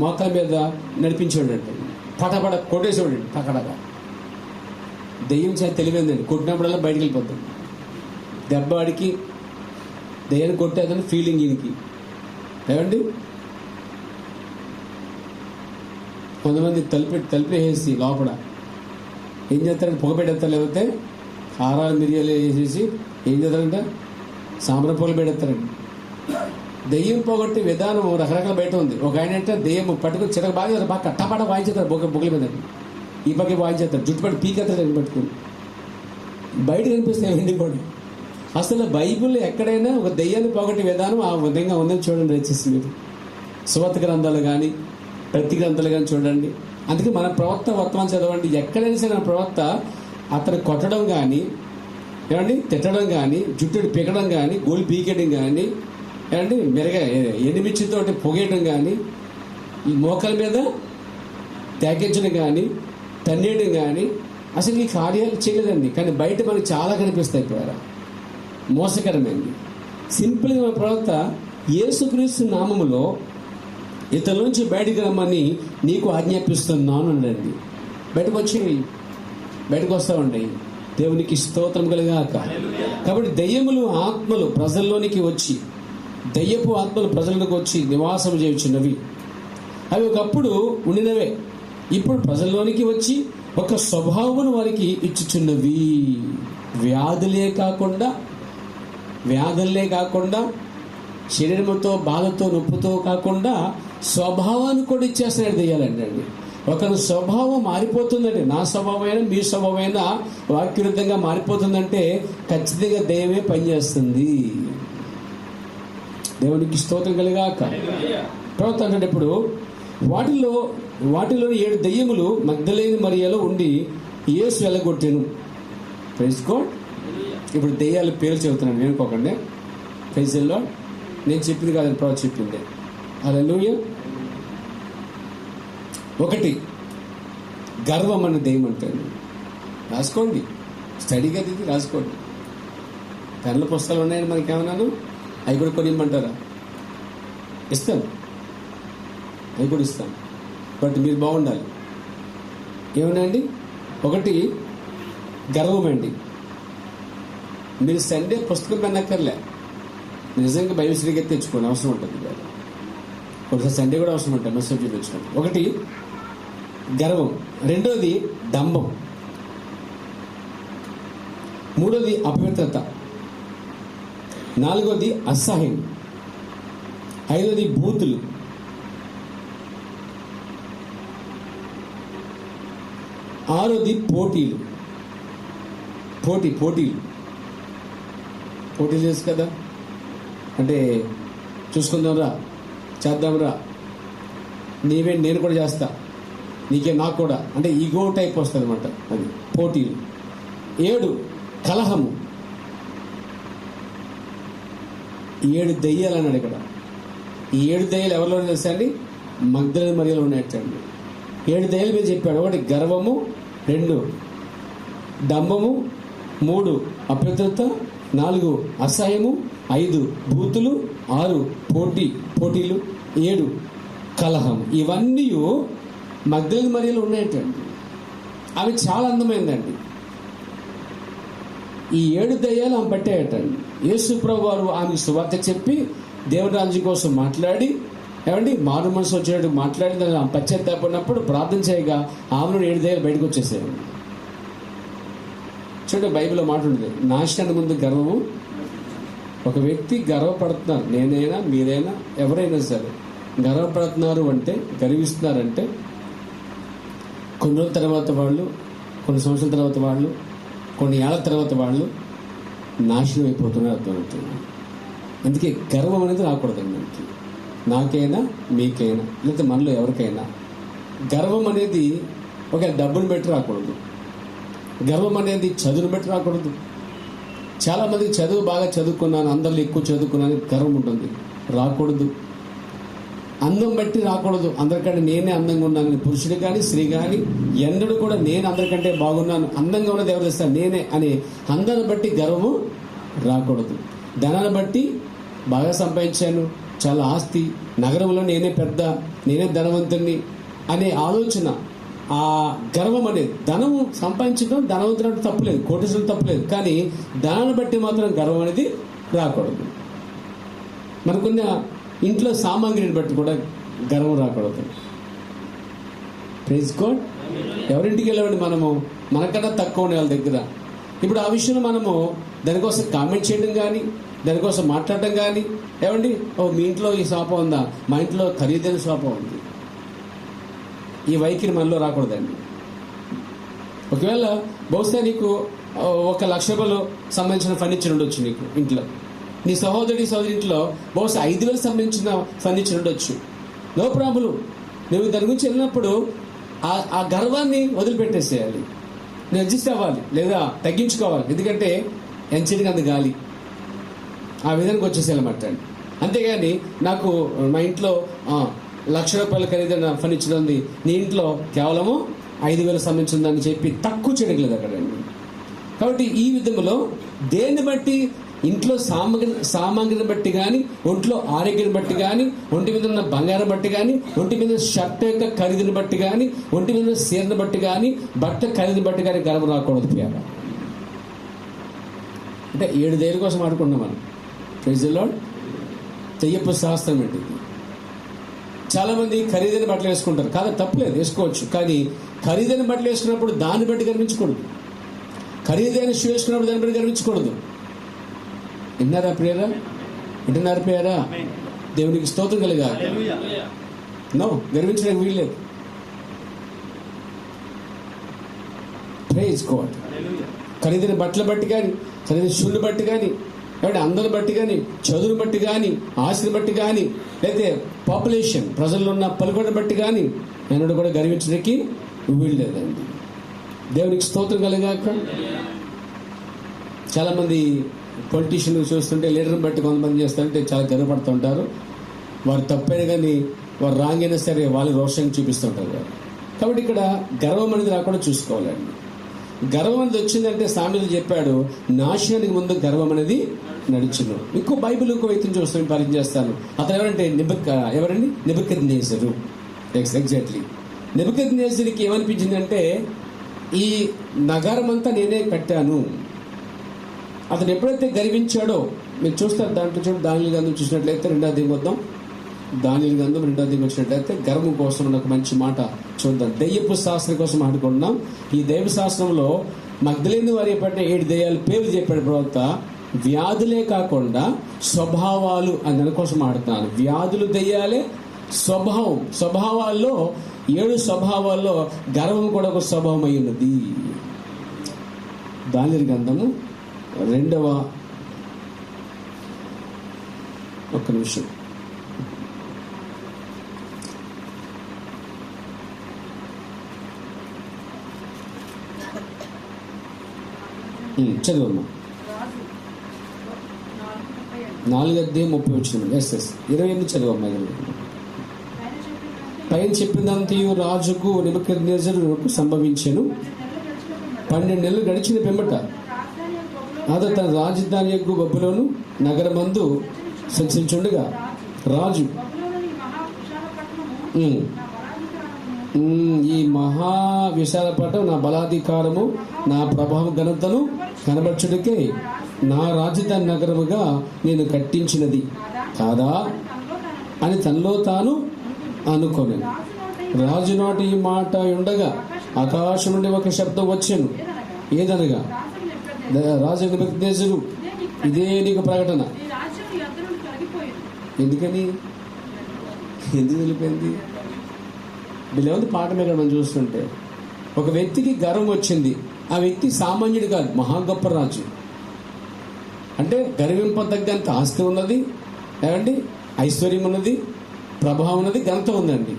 మోకాల మీద నడిపించాడండి. పటపడ కొట్టేసేవాడండి పక్కడగా. దెయ్యం చాలా తెలివైందండి, కొట్టినప్పుడల్లా బయటికి వెళ్ళిపోతాం. దెబ్బ వాడికి, దెయ్యాన్ని కొట్టేదని ఫీలింగ్ ఈయనకి. ఏమండి, కొంతమంది తలుపేసి లోపల ఏం చేస్తారంటే పొగ పెట్టేస్తారు, లేకపోతే కారాలు మిరియాలు వేసేసి ఏం చేస్తారంటే సాంబ్రాణి పొగలు పెట్టేస్తారండి. దెయ్యం పోగొట్టే విధానం రకరకాల బయట ఉంది. ఒక ఆయన అంటే దెయ్యం పట్టుకుని చిరక బాగా కట్టపాట వాయించేస్తారు బొగ్గల మీద, ఈ పక్క వాయించేస్తారు, జుట్టు పట్టి పీకెత్తారు పట్టుకుని బయట కనిపిస్తాయి కూడా. అసలు బైబిల్ ఎక్కడైనా ఒక దెయ్యాన్ని పోగొట్టే విధానం ఆ విధంగా ఉందని చూడండి. దయచేసి మీరు సువార్త గ్రంథాలు కానీ ప్రతి గ్రంథాలు కానీ చూడండి. అందుకే మన ప్రవక్త వర్తమానం చదవండి. ఎక్కడైనా సరే మన ప్రవక్త అతను కొట్టడం కానీ, ఏమండి తిట్టడం కానీ, జుట్టుని పీకడం కానీ, గోలు పీకేయడం కానీ, ఏమండి మెరగ ఎనిమిచ్చితో పొగేయడం కానీ, ఈ మోకాల మీద త్యాగించడం కానీ, తన్నేయడం కానీ, అసలు ఈ కార్యాలు చేయలేదండి. కానీ బయట మనకి చాలా కనిపిస్తాయి. పేరా మోసకరమైంది. సింపుల్గా మన ప్రవక్త యేసుక్రీస్తు నామములో ఇతని నుంచి బయటకు రమ్మని నీకు ఆజ్ఞాపిస్తున్నాను అనండి. బయటకు వస్తూ ఉంటాయి. దేవునికి స్తోత్రం కలుగాక. కాబట్టి దెయ్యములు ఆత్మలు ప్రజల్లోనికి వచ్చి, దెయ్యపు ఆత్మలు ప్రజల్లోకి వచ్చి నివాసం చేయుచున్నవి. అవి ఒకప్పుడు ఉండినవే, ఇప్పుడు ప్రజల్లోనికి వచ్చి ఒక స్వభావం వారికి ఇచ్చుచున్నవి. వ్యాధులే కాకుండా శరీరంతో బాధతో నొప్పుతో కాకుండా స్వభావాన్ని కూడా ఇచ్చేస్తున్నాడు దెయ్యాలండి. ఒకరి స్వభావం మారిపోతుందండి. నా స్వభావమైనా మీ స్వభావమైనా వాక్యవిరుద్ధంగా మారిపోతుందంటే ఖచ్చితంగా దెయ్యమే పనిచేస్తుంది. దేవునికి స్తోత్రం కలిగాక. ప్రవక్త అంటే ఇప్పుడు వాటిలో 7 దెయ్యములు మగ్దలేని మరియలో ఉండి యేసు వెళ్ళగొట్టెను. Praise God. ఇప్పుడు దెయ్యాల పేరు చెబుతున్నాను, నేనుకోకండి. Praise lord. నేను చెప్పింది కాదని ప్రవక్త చెప్పింది. హల్లెలూయా. 1 గర్వం అనే దెయ్యం అంటాడు. రాసుకోండి, స్టడీగా ఇది రాసుకోండి. పెన్నుల పుస్తకాలు ఉన్నాయని మనకి ఏమన్నాను, అవి కూడా కొని ఇమ్మంటారా? ఇస్తాను, అవి కూడా ఇస్తాను. బట్ మీరు బాగుండాలి. ఏమన్నాయండి? 1 గర్వం అండి. మీరు సండే పుస్తకం పెన్నక్కర్లే, నిజంగా బైబిల్ స్టడీగా తెచ్చుకోండి, అవసరం ఉంటుంది. ఒకసారి సండే కూడా అవసరం ఉంటుంది, మెసేజ్ తెచ్చుకోండి. 1 గర్వం, 2 డంబం, 3 అపవిత్రత, 4 అసహ్యం, 5 బూతులు, 6 పోటీలు. పోటీలు చేసు కదా, అంటే చూసుకుందాంరా, చేద్దాంరా, నీవే నేను కూడా చేస్తా, నీకే నాకు కూడా, అంటే ఈగో టైప్ వస్తుంది అనమాట. అది పోటీలు. 7 కలహము. 7 దెయ్యాలు అన్నాడు ఇక్కడ. ఈ 7 దెయ్యాలు ఎవరిలో తెలుసా అండి? మగ్దలేని మరియలో ఉన్నాయటండి. 7 దెయ్యాలు మీద చెప్పాడు. 1 గర్వము, 2 డంబము, 3 అపవిత్రత, 4 అసహ్యము, 5 బూతులు, 6 పోటీలు, 7 కలహం. ఇవన్నీ మగ్దలేని మరియలో ఉన్నాయటండి. అవి చాలా అందమైందండి. ఈ 7 దయ్యాలు ఆమె పట్టాయటండి. యేసు ప్రభు వారు ఆమె సువార్త చెప్పి దేవుని రాజ్యం కోసం మాట్లాడి, ఏమండి మారు మనసు వచ్చేటట్టు మాట్లాడి ఆమె పశ్చాత్తాపడినప్పుడు ప్రార్థన చేయగా ఆమెను 7 దయ్యాలు బయటకు వచ్చేసాయండి. చూడండి, బైబిల్లో మాట ఉంటుంది, నాశనానికి ముందు గర్వము. ఒక వ్యక్తి గర్వపడుతున్నారు, నేనైనా మీరైనా ఎవరైనా సరే గర్వపడుతున్నారు అంటే, గర్విస్తున్నారంటే కొన్ని రోజుల తర్వాత వాళ్ళు, కొన్ని సంవత్సరాల తర్వాత వాళ్ళు, కొన్ని ఏళ్ళ తర్వాత వాళ్ళు నాశనం అయిపోతున్నారు అర్థం అవుతుంది. అందుకే గర్వం అనేది రాకూడదండి మనకి. నాకైనా మీకైనా లేకపోతే మనలో ఎవరికైనా గర్వం అనేది ఒక డబ్బును బట్టి రాకూడదు. గర్వం అనేది చదువును బట్టి రాకూడదు. చాలామందికి చదువు బాగా చదువుకున్నాను, అందరిలో ఎక్కువ చదువుకున్నాను గర్వం ఉంటుంది, రాకూడదు. అందం బట్టి రాకూడదు. అందరికంటే నేనే అందంగా ఉన్నాను, పురుషుడు కానీ స్త్రీ కానీ ఎన్నడూ కూడా నేను అందరికంటే బాగున్నాను, అందంగా ఉన్నది ఎవరు తెస్తారు నేనే అని అందాన్ని బట్టి గర్వము రాకూడదు. ధనాన్ని బట్టి బాగా సంపాదించాను, చాలా ఆస్తి, నగరంలో నేనే పెద్ద, నేనే ధనవంతుణ్ణి అనే ఆలోచన ఆ గర్వం అనేది, ధనం సంపాదించడం ధనవంతుడు తప్పులేదు, కోటీశ్వరుడు తప్పులేదు, కానీ ధనాన్ని బట్టి మాత్రం గర్వం అనేది రాకూడదు. మనకున్న ఇంట్లో సామాగ్రిని బట్టి కూడా గర్వం రాకూడదు. Praise God. ఎవరింటికి వెళ్ళవండి మనము మనకన్నా తక్కువ ఉండే వాళ్ళ దగ్గర. ఇప్పుడు ఆ విషయంలో మనము దానికోసం కామెంట్ చేయడం కానీ, దానికోసం మాట్లాడటం కానీ, ఏమండి మీ ఇంట్లో ఈ సోఫా ఉందా, మా ఇంట్లో ఖరీదైన సోఫా ఉంది, ఈ వైఖరి మనలో రాకూడదండి. ఒకవేళ బహుశా నీకు 1,00,000 రూపాయలు సంబంధించిన ఫర్నిచర్ ఉండొచ్చు నీకు ఇంట్లో, నీ సహోదరి ఇంట్లో బహుశా 5,000 సంబంధించిన ఫర్నిచర్ ఉండొచ్చు. No problem. నువ్వు దాని గురించి వెళ్ళినప్పుడు ఆ గర్వాన్ని వదిలిపెట్టేసేయాలి, నువ్వు అడ్జస్ట్ అవ్వాలి లేదా తగ్గించుకోవాలి. ఎందుకంటే ఎంచడికి అంత గాలి ఆ విధానికి వచ్చేసేయాలన్నమాట. అంతేగాని నాకు మా ఇంట్లో 1,00,000 రూపాయలు ఖరీదైన ఫర్నిచర్ ఉంది, నీ ఇంట్లో కేవలము 5,000 సంబంధించిందని చెప్పి తక్కువ చేయట్లేదు అక్కడండి. కాబట్టి ఈ విధంలో దేన్ని బట్టి, ఇంట్లో సామాగ్రిని బట్టి కానీ, ఒంట్లో ఆరోగ్యం బట్టి కానీ, ఒంటి మీద ఉన్న బంగారం బట్టి కానీ, ఒంటి మీద షర్ట్ యొక్క ఖరీదుని బట్టి కానీ, ఒంటి మీద ఉన్న సీరను బట్టి కానీ, బట్ట ఖరీదుని బట్టి కానీ గర్వం రాకూడదు. ప్రియారా, అంటే 7 దయ్యాల కోసం ఆడుకున్నాం మనం. Praise the lord. దయ్యపు శాస్త్రం ఏంటి? చాలా మంది ఖరీదైన బట్టలు వేసుకుంటారు, కాదు తప్పులేదు, వేసుకోవచ్చు, కానీ ఖరీదైన బట్టలు వేసుకున్నప్పుడు దాన్ని బట్టి గర్వించకూడదు. ఖరీదైన షూ వేసుకున్నప్పుడు దాన్ని బట్టి గర్వించకూడదు. విన్నారా ప్రియరా? వింటున్నారు ప్రియరా? దేవునికి స్తోత్రం కలిగా. నో, గర్వించడానికి వీల్లేదు. Praise God. ఖరీదైన బట్టలు బట్టి కానీ, ఖరీదైన షూని బట్టి కానీ, కాబట్టి అందరిని బట్టి కానీ, చదువుని బట్టి కానీ, ఆశని బట్టి కానీ, లేకపోతే పాపులేషన్ ప్రజల్లో ఉన్న పలుకుబడిని బట్టి కానీ నేను కూడా గర్వించడానికి వీల్లేదండి. దేవునికి స్తోత్రం కలిగాక. చాలామంది పొలిటీషియన్ చూస్తుంటే లీడర్ని బట్టి కొంతమంది చేస్తుంటే చాలా గర్వపడుతుంటారు. వారు తప్పైనా కానీ, వారు రాంగ్ అయినా సరే వాళ్ళు రోషంగా చూపిస్తుంటారు. కాబట్టి ఇక్కడ గర్వం అనేది రాకుండా చూసుకోవాలండి. గర్వం అనేది వచ్చిందంటే సామెతలు చెప్పాడు, నాశనానికి ముందు గర్వం అనేది నడుచును. ఇంకో బైబిల్ ఇంకో వ్యక్తిని చూస్తాను, పరిచయం చేస్తాను. అతను ఎవరంటే ఎవరండి? నెబుకద్నెజరు. ఎగ్జాక్ట్లీ. నెబుకద్నెజరుకి ఏమనిపించిందంటే, ఈ నగరం అంతా నేనే కట్టాను. అతను ఎప్పుడైతే గర్వించాడో, మీరు చూస్తారు దాంట్లో చూడండి, దానియేలు గ్రంథం చూసినట్లయితే 2వ అధ్యాయం, దానియేలు గ్రంథం 2వ అధ్యాయం వచ్చినట్లయితే గర్వం కోసం ఒక మంచి మాట చూద్దాం. దయ్యపు శాస్త్రం కోసం ఆడుకుంటున్నాం. ఈ దైవ శాస్త్రంలో మగ్దలేని వారి పట్టిన 7 దయ్యాలు పేర్లు చెప్పాడు ప్రవక్త. వ్యాధులే కాకుండా స్వభావాలు అని దానికోసం ఆడుతున్నాను. వ్యాధులు దయ్యాలే, స్వభావాల్లో 7 స్వభావాల్లో గర్వం కూడా ఒక స్వభావం అయి ఉన్నది. దానియేలు గ్రంథము 2వ ఒక్క నిమిషం. చదువమ్మా. 4:30 ఎస్ 28 చదువమ్మా. పైన చెప్పినంతయు రాజుకు నెబుకద్నెజరుకు సంభవించెను. 12 నెలలు గడిచిన పిమ్మట అతడు తన రాజధాని యొక్క బబులోను నగరమందు సంచరించుండగా రాజు ఈ మహా విశాలపటం నా బలాధికారము, నా ప్రభావ ఘనతను కనబరచుటకే నా రాజధాని నగరముగా నేను కట్టించినది కాదా అని తనలో తాను అనుకోను. రాజు నాటి ఈ మాట ఉండగా ఆకాశం నుండి ఒక శబ్దం వచ్చాను. ఏదనగా, రాజు నెబుకద్నెజరు, ఇదే నీకు ప్రకటన. ఎందుకు వెళ్ళిపోయింది? వీళ్ళేముంది పాఠం ఇక్కడ మనం చూస్తుంటే, ఒక వ్యక్తికి గర్వం వచ్చింది. ఆ వ్యక్తి సామాన్యుడు కాదు, మహా గొప్ప రాజు. అంటే గర్వింపదగ్గంత ఆస్తి ఉన్నది, ఏమండి, ఐశ్వర్యం ఉన్నది, ప్రభావం ఉన్నది, ఘనత ఉందండి.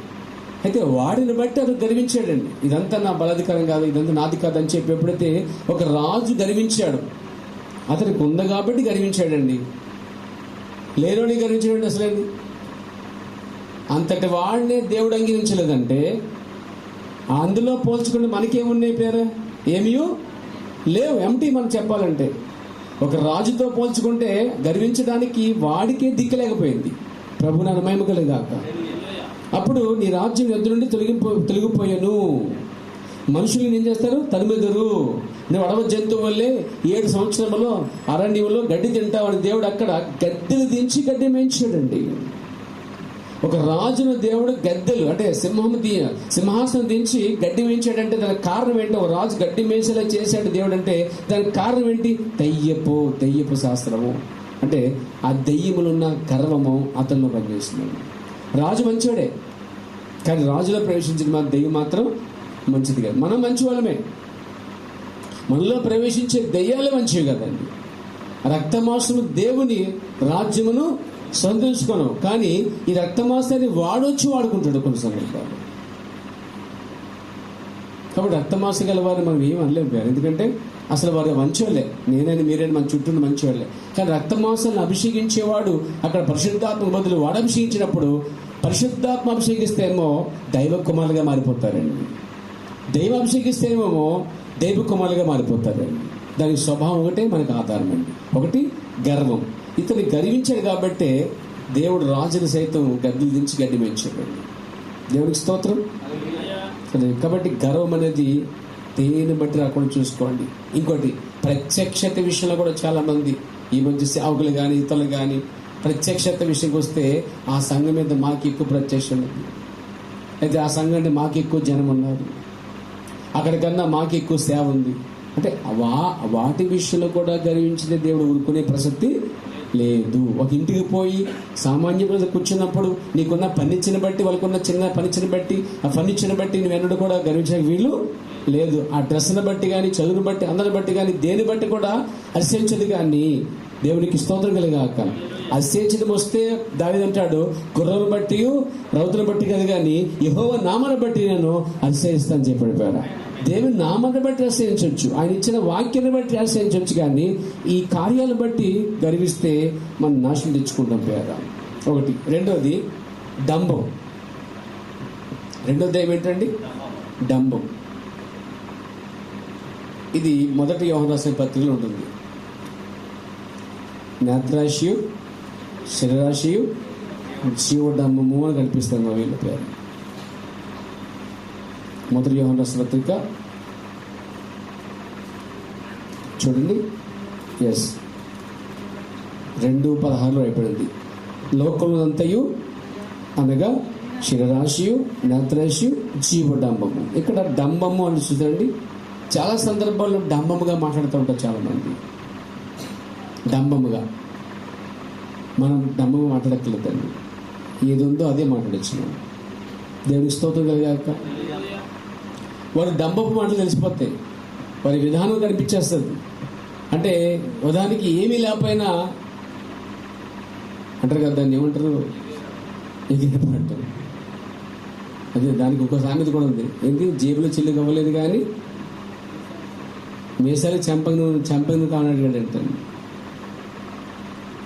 అయితే వాడిని బట్టి అతను గర్వించాడండి. ఇదంతా నా బలాధికారం కాదు, ఇదంతా నాది కాదు అని చెప్పి ఎప్పుడైతే ఒక రాజు గర్వించాడు, అతనికి ఉంది కాబట్టి గర్వించాడండి. లేనోని గర్వించాడండి అసలేండి. అంతటి వాడినే దేవుడు అంగీకరించలేదంటే అందులో పోల్చుకుంటే మనకేమున్నాయి పేరు? ఏమీ లేవు, ఎంటీ. మనం చెప్పాలంటే ఒక రాజుతో పోల్చుకుంటే గర్వించడానికి వాడికే దిక్కలేకపోయింది. ప్రభు నా మహిమ కలుగాక. అప్పుడు నీ రాజ్యం ఎద్దు నుండి తొలగిపోయాను. మనుషులు ఏం చేస్తారు? తరిమెదరు. నువ్వు అడవ జంతువు వల్లే 7 సంవత్సరంలో అరణ్యంలో గడ్డి తింటావని దేవుడు అక్కడ గద్దెలు దించి గడ్డి మేయించాడండి. ఒక రాజును దేవుడు గద్దెలు అంటే సింహాసనం దించి గడ్డి మేయించాడంటే దానికి కారణం ఏంటి? ఒక రాజు గడ్డి మేసేలా చేశాడు దేవుడు అంటే దానికి కారణం ఏంటి? దెయ్యపు శాస్త్రము. అంటే ఆ దెయ్యములున్న గర్వము అతనిలో పనిచేస్తున్నాడు. రాజు మంచివాడే, కానీ రాజులో ప్రవేశించిన మా దెయ్యం మాత్రం మంచిది కాదు. మనం మంచి వాళ్ళమే, మనలో ప్రవేశించే దెయ్యాలే మంచివి కదండి. రక్తమాంసము దేవుని రాజ్యమును సంతరించుకోను, కానీ ఈ రక్తమాంసాన్ని వాడుకుంటాడు కొన్ని సందర్భాలు. కాబట్టి రక్తమాంసం గల వారిని మనం ఏం అనలేము, ఎందుకంటే అసలు వారు మంచివాళ్ళే. నేనని మీరైనా మన చుట్టూ మంచివాళ్ళే. కానీ రక్తమాంసాలను అభిషేకించేవాడు అక్కడ పరిశుద్ధాత్మ బదులు వాడు అభిషేకించినప్పుడు పరిశుద్ధాత్మ అభిషేకిస్తేమో దైవ కుమారులుగా మారిపోతారండి. దైవం అభిషేకిస్తేమో దైవ కుమారులుగా మారిపోతారండి. దాని స్వభావం ఒకటే మనకు ఆధారం అండి. ఒకటి గర్వం. ఇతను గర్వించాడు కాబట్టే దేవుడు రాజును సైతం గద్దెలు దించి గడ్డి మేయించాడు. దేవుడికి స్తోత్రం. కాబట్టి గర్వం అనేది దేని బట్టి రాకుండా చూసుకోండి. ఇంకోటి ప్రత్యక్షత విషయంలో కూడా చాలా మంది ఈ మధ్య సేవకులు కానీ ఇతరులు కానీ ప్రత్యక్షత విషయంకి వస్తే ఆ సంఘం మీద మాకు ఎక్కువ ప్రత్యక్షం ఉంది, అయితే ఆ సంఘం అంటే మాకు ఎక్కువ జనం ఉన్నారు, అక్కడికన్నా మాకు ఎక్కువ సేవ ఉంది అంటే వాటి విషయంలో కూడా గర్వించిన దేవుడు ఊరుకునే ప్రసక్తి లేదు. ఒక ఇంటికి పోయి సామాన్య ప్రజలు కూర్చున్నప్పుడు నీకున్న ఫర్నిచర్ని బట్టి, వాళ్ళకున్న చిన్న ఫర్నిచర్ని బట్టి, ఆ ఫర్నిచర్ని బట్టి నువ్వు ఎన్నడూ కూడా గర్వించడానికి వీలు లేదు. ఆ డ్రెస్ని బట్టి కానీ, చదువుని బట్టి, అందరిని బట్టి కానీ, దేని బట్టి కూడా అతిశయించదు. కానీ దేవునికి స్తోత్రం కలిగాక. అతిశయించడం వస్తే దావీదు అంటాడు, గుర్రను బట్టి రౌతులను బట్టి కాదు కానీ యెహోవా నామాన్ని బట్టి నేను అతిశయిస్తాను చెప్పాడు. దేవుని నామాన్ని బట్టి ఆశ్రయించవచ్చు, ఆయన ఇచ్చిన వాక్యాన్ని బట్టి ఆశ్రయించవచ్చు, కానీ ఈ కార్యాలను బట్టి గర్విస్తే మనం నాశనం తెచ్చుకుంటాం పేర. ఒకటి. రెండోది డంబం. రెండోది ఏమిటండి? డంబం. ఇది మొదటి యోహాను రాసిన పత్రికలో ఉంటుంది. నేత్రాశియు, శరీరాశియు, జీవడంబము అని కనిపిస్తుంది వీళ్ళ పేరు. మొదటి యోహాను రాసిన పత్రిక చూడండి. 2:16 అయిపోయింది. లోకములంతయు అనగా శరీరాశియు, నేత్రాశియు, జీవడంబము. ఇక్కడ డంబము అని చూడండి. చాలా సందర్భాల్లో డంబముగా మాట్లాడుతూ ఉంటారు చాలామంది. డంబముగా మనం డంబము మాట్లాడక్కర్లేదండి, ఏది ఉందో అదే మాట్లాడచ్చు. దేవునికి స్తోత్రం కలిగాక. వారు డంబపు మాటలు తెలిసిపోతాయి, వారి విధానం కనిపించేస్తుంది. అంటే ఉదాహరణకి ఏమీ లేకపోయినా అంటారు కదా, దాన్ని ఏమంటారు? ఎగిరిపడటం. అదే దానికి ఒక సామెత కూడా ఉంది, ఏంటి? జేబులో చిల్లు కవ్వలేదు కానీ మీసాలు చంపను కానడిగాడంటే.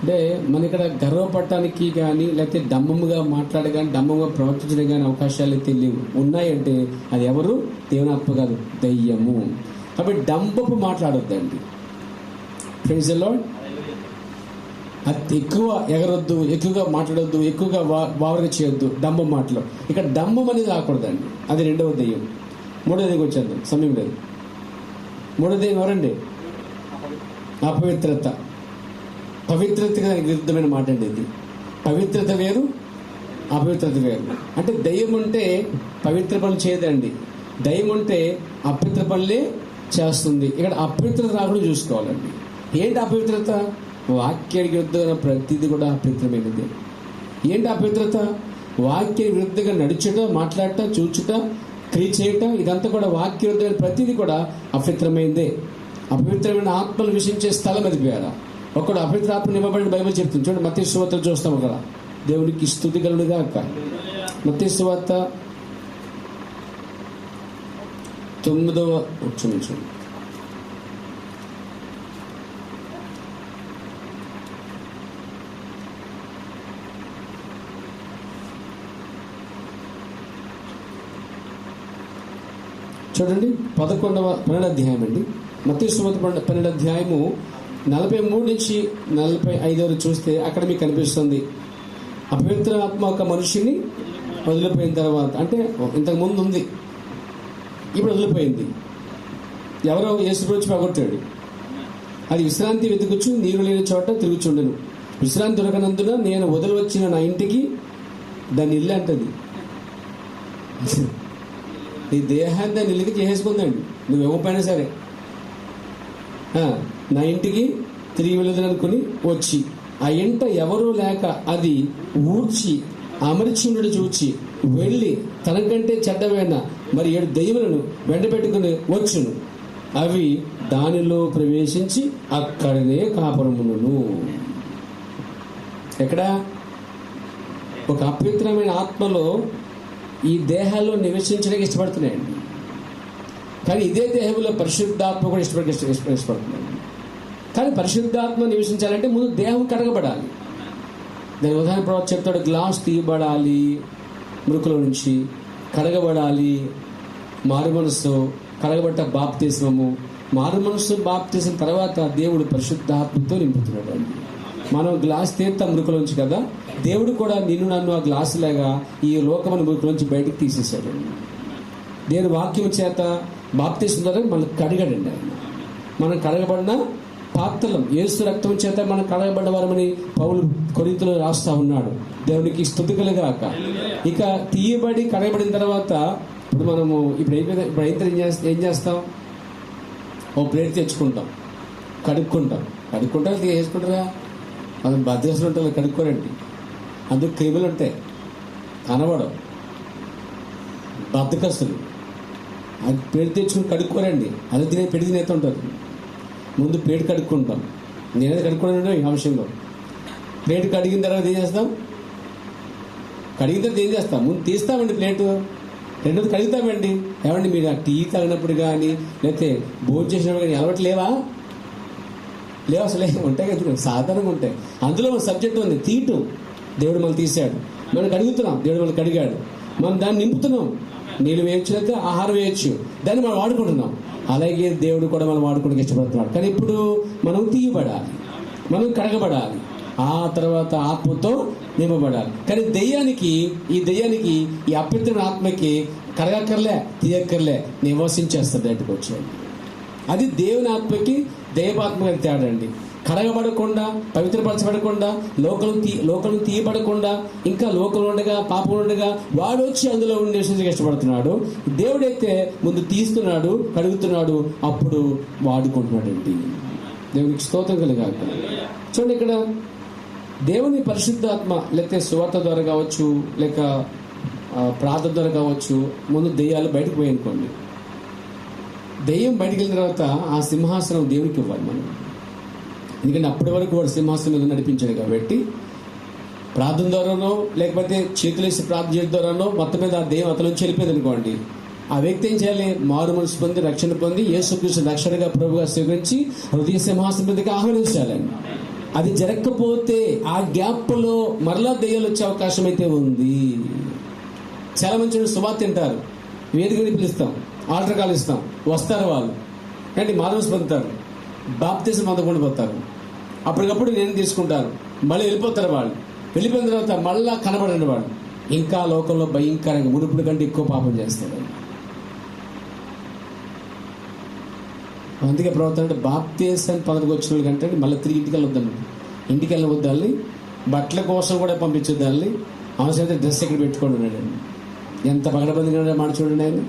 అంటే మన ఇక్కడ గర్వపడటానికి కానీ, లేకపోతే డంబముగా మాట్లాడే కానీ, డంబముగా ప్రవర్తించడం కానీ అవకాశాలు అయితే లేవు. ఉన్నాయంటే అది ఎవరు? దేవుని ఆత్మ కాదు, దయ్యము. కాబట్టి డంబపు మాట్లాడొద్దండి. Praise the Lord. అది ఎక్కువ ఎగరొద్దు, ఎక్కువగా మాట్లాడొద్దు, ఎక్కువగా వావరగా చేయొద్దు డంబం మాటలు. ఇక్కడ డంబం అనేది రాకూడదండి. అది రెండవ దయ్యం. మూడోదికి వచ్చేద్దాం, సమయం లేదు. మూడోది ఎవరండి? అపవిత్రత. పవిత్రతకి దానికి విరుద్ధమైన మాట అండి ఇది. పవిత్రత వేరు, అపవిత్రత వేరు. అంటే దయ్యం ఉంటే పవిత్ర పనులు చేయదండి, దయ్యం ఉంటే అపవిత్ర పనులే చేస్తుంది. ఇక్కడ అపవిత్రత రాకుండా చూసుకోవాలండి. ఏంటి అపవిత్రత? వాక్యానికి విరుద్ధంగా ప్రతిదీ కూడా అపవిత్రమైనది. ఏంటి అపవిత్రత? వాక్యానికి విరుద్ధంగా నడుచుట, మాట్లాడటం, చూచుట, క్రియ చేయటం, ఇదంతా కూడా వాక్య విరుద్ధమైన ప్రతిదీ కూడా అపవిత్రమైందే. అపవిత్రమైన ఆత్మలు విషించే స్థలం అది పేర. ఒకడు అపవిత్ర ఆత్మ నింపబడిన బైబిల్ చెప్తుంది. చూడండి, మత్తయి సువార్త చూస్తాం అక్కడ. దేవునికి స్తుతి కలుగునుగా అక్క. మత్తయి సువార్త 9వ వచనం చూడండి. చూడండి, 12వ అధ్యాయం అండి. మత్తయి సువార్త 12వ అధ్యాయము 43 నుంచి 45 వరకు చూస్తే అక్కడ మీకు కనిపిస్తుంది అపవిత్ర ఆత్మ ఒక మనిషిని వదిలిపోయిన తర్వాత, అంటే ఇంతకు ముందు ఉంది ఇప్పుడు వదిలిపోయింది. ఎవరో యేసు వచ్చి పగొట్టాడు. అది విశ్రాంతి వెతుకుచు నీరు లేని చోట తిరుగుచుండెను. విశ్రాంతి దొరకనందున నేను వదిలి వచ్చిన నా ఇంటికి, దాని ఇల్లు అంటది, నీ దేహాన్ని దాని ఇల్లుకి చేసేసుకుందండి. నువ్వు ఇవ్వకపోయినా సరే నా ఇంటికి తిరిగి వెళ్ళదు అనుకుని వచ్చి ఆ ఇంట ఎవరూ లేక అది ఊడ్చి అమర్చుండు చూచి వెళ్ళి తనకంటే చెడ్డమైన మరి 7 దెయ్యములను వెంట పెట్టుకుని వచ్చును. అవి దానిలో ప్రవేశించి అక్కడనే కాపురమును. ఎక్కడ? ఒక అపవిత్రమైన ఆత్మలో ఈ దేహాల్లో నివసించడానికి ఇష్టపడుతున్నాయండి. కానీ ఇదే దేహంలో పరిశుద్ధాత్మ కూడా ఇష్టపడుతున్నాడు. కానీ పరిశుద్ధాత్మ నివసించాలంటే ముందు దేహం కడగబడాలి. దాని ఉదాహరణ ప్రవక్త చెప్తాడు, గ్లాస్ తీయబడాలి, మృకుల నుంచి కడగబడాలి, మారు మనసు కడగబట్ట బాప్తిస్మము, మారు మనసు బాప్తిస్మం తర్వాత దేవుడు పరిశుద్ధాత్మతో నింపుతున్నాడు అండి. మనం గ్లాస్ తీస్తాం మృకుల నుంచి కదా, దేవుడు కూడా నిన్ను నన్ను ఆ గ్లాసు లాగా ఈ లోకమైన మృకుల నుంచి బయటకు తీసేశాడు. దేవుని వాక్యం చేత బాప్తిస్మం ద్వారా మనం కడగడండి. ఆయన మనం కడగబడిన పాత్రలం, యేసు రక్తం చేత మనం కడగబడ్డవారమని పౌలు కొరింథీయులలో రాస్తా ఉన్నాడు. దేవునికి స్తుతి కలుగాక. ఇక తీయబడి కడగబడిన తర్వాత ఇప్పుడు మనము ఏం చేస్తాం? ఓ ప్లేట్ తెచ్చుకుంటాం, కడుక్కుంటాం వేసుకుంటారా? మనం బద్దెసలు ఉంటాం, కడుక్కోరండి. అందుకు క్రిములు ఉంటాయి, కనబడవు, బద్దకస్తులు. అది ప్లేట్ తెచ్చుకుని కడుక్కోరండి, అది పెడి తినేస్తూ ఉంటుంది. ముందు ప్లేట్ కడుక్కుంటాం. నేనేది కడుక్కోవడం ఈ అంశంలో. ప్లేట్ కడిగిన తర్వాత ఏం చేస్తాం? ముందు తీస్తామండి ప్లేటు, రెండోది కడుగుతామండి. ఏమండి మీరు ఆ టీ తాగినప్పుడు కానీ లేకపోతే భోజనం చేసినప్పుడు కానీ అలవాటు లేవా అసలే ఉంటాయి కదా, సాధారణంగా ఉంటాయి. అందులో మన సబ్జెక్ట్ ఉంది, తీయటం. దేవుడు మనం తీశాడు, మనం కడుగుతున్నాం, దేవుడు మనం కడిగాడు, మనం దాన్ని నింపుతున్నాం. నీళ్ళు వేయచ్చు, లేకపోతే ఆహారం వేయచ్చు, దాన్ని మనం వాడుకుంటున్నాం. అలాగే దేవుడు కూడా మనం వాడుకోవడానికి ఇష్టపడుతున్నాడు. కానీ ఇప్పుడు మనం తీయబడాలి, మనం కడగబడాలి, ఆ తర్వాత ఆత్మతో నింపబడాలి. కానీ ఈ అపవిత్రమైన ఆత్మకి కడగక్కర్లే, తీయక్కర్లే, నివసించేస్తుంది బయటకు వచ్చాడు. అది దేవుని ఆత్మకి దైవాత్మకి తేడా అండి. కడగబడకుండా, పవిత్రపరచబడకుండా, లోకం తీయబడకుండా, ఇంకా లోకం ఉండగా, పాపం ఉండగా వాడు వచ్చి అందులో ఉండి నివసించడానికి ఇష్టపడుతున్నాడు. దేవుడైతే ముందు తీస్తున్నాడు, కడుగుతున్నాడు, అప్పుడు వాడుకుంటున్నాడండి. దేవునికి స్తోత్రం కలుగాక. చూడండి, ఇక్కడ దేవుని పరిశుద్ధాత్మ లేకపోతే సువార్త ద్వారా కావచ్చు, లేక ప్రార్థన ద్వారా కావచ్చు, ముందు దెయ్యాలు బయటకు పోయనుకోండి. దెయ్యం బయటకు వెళ్ళిన తర్వాత ఆ సింహాసనం దేవునికి ఇవ్వాలి మనం. ఎందుకంటే అప్పటి వరకు వాడు సింహాసనం మీద నడిపించాడు కాబట్టి, ప్రార్థన ద్వారానో లేకపోతే చేతులేసి ప్రార్థన చేయడం ద్వారానో మొత్తం మీద ఆ దెయ్యం అతను నుంచి వెళ్ళిపోయింది అనుకోండి. ఆ వ్యక్తి ఏం చేయాలి? మారు మనసు పొంది, రక్షణ పొంది, యేసుక్రీస్తు రక్షణగా ప్రభుగా స్వీకరించి హృదయ సింహాసనం మీదకి ఆహ్వానించాలండి. అది జరగకపోతే ఆ గ్యాప్లో మరలా దెయ్యాలు వచ్చే అవకాశం అయితే ఉంది. చాలా మంచి సువార్త తింటారు, వేదికని పిలుస్తాం, ఆల్టర్ కాల్ ఇస్తాం, వస్తారు వాళ్ళు, అంటే మానవస్ పొందుతారు, బాప్తిజం పొందకుండా పోతారు. అప్పటికప్పుడు నేను తీసుకుంటారు, మళ్ళీ వెళ్ళిపోతారు. వాళ్ళు వెళ్ళిపోయిన తర్వాత మళ్ళా కనబడండి, వాళ్ళు ఇంకా లోకంలో భయంకరంగా మునుపుడు కంటే ఎక్కువ పాపం చేస్తారు. అందుకే ప్రవర్తన అంటే బాప్తిజాన్ని పొందడానికి వచ్చిన వాళ్ళ కంటే మళ్ళీ తిరిగి ఇంటికి వెళ్ళవద్దాన్ని, బట్టల కోసం కూడా పంపించొద్దాన్ని, అవసరమైతే డ్రెస్ ఎక్కడ పెట్టుకోండి ఉన్నాడండి. ఎంత పగడబందిగా మాట చూడండి ఆయన.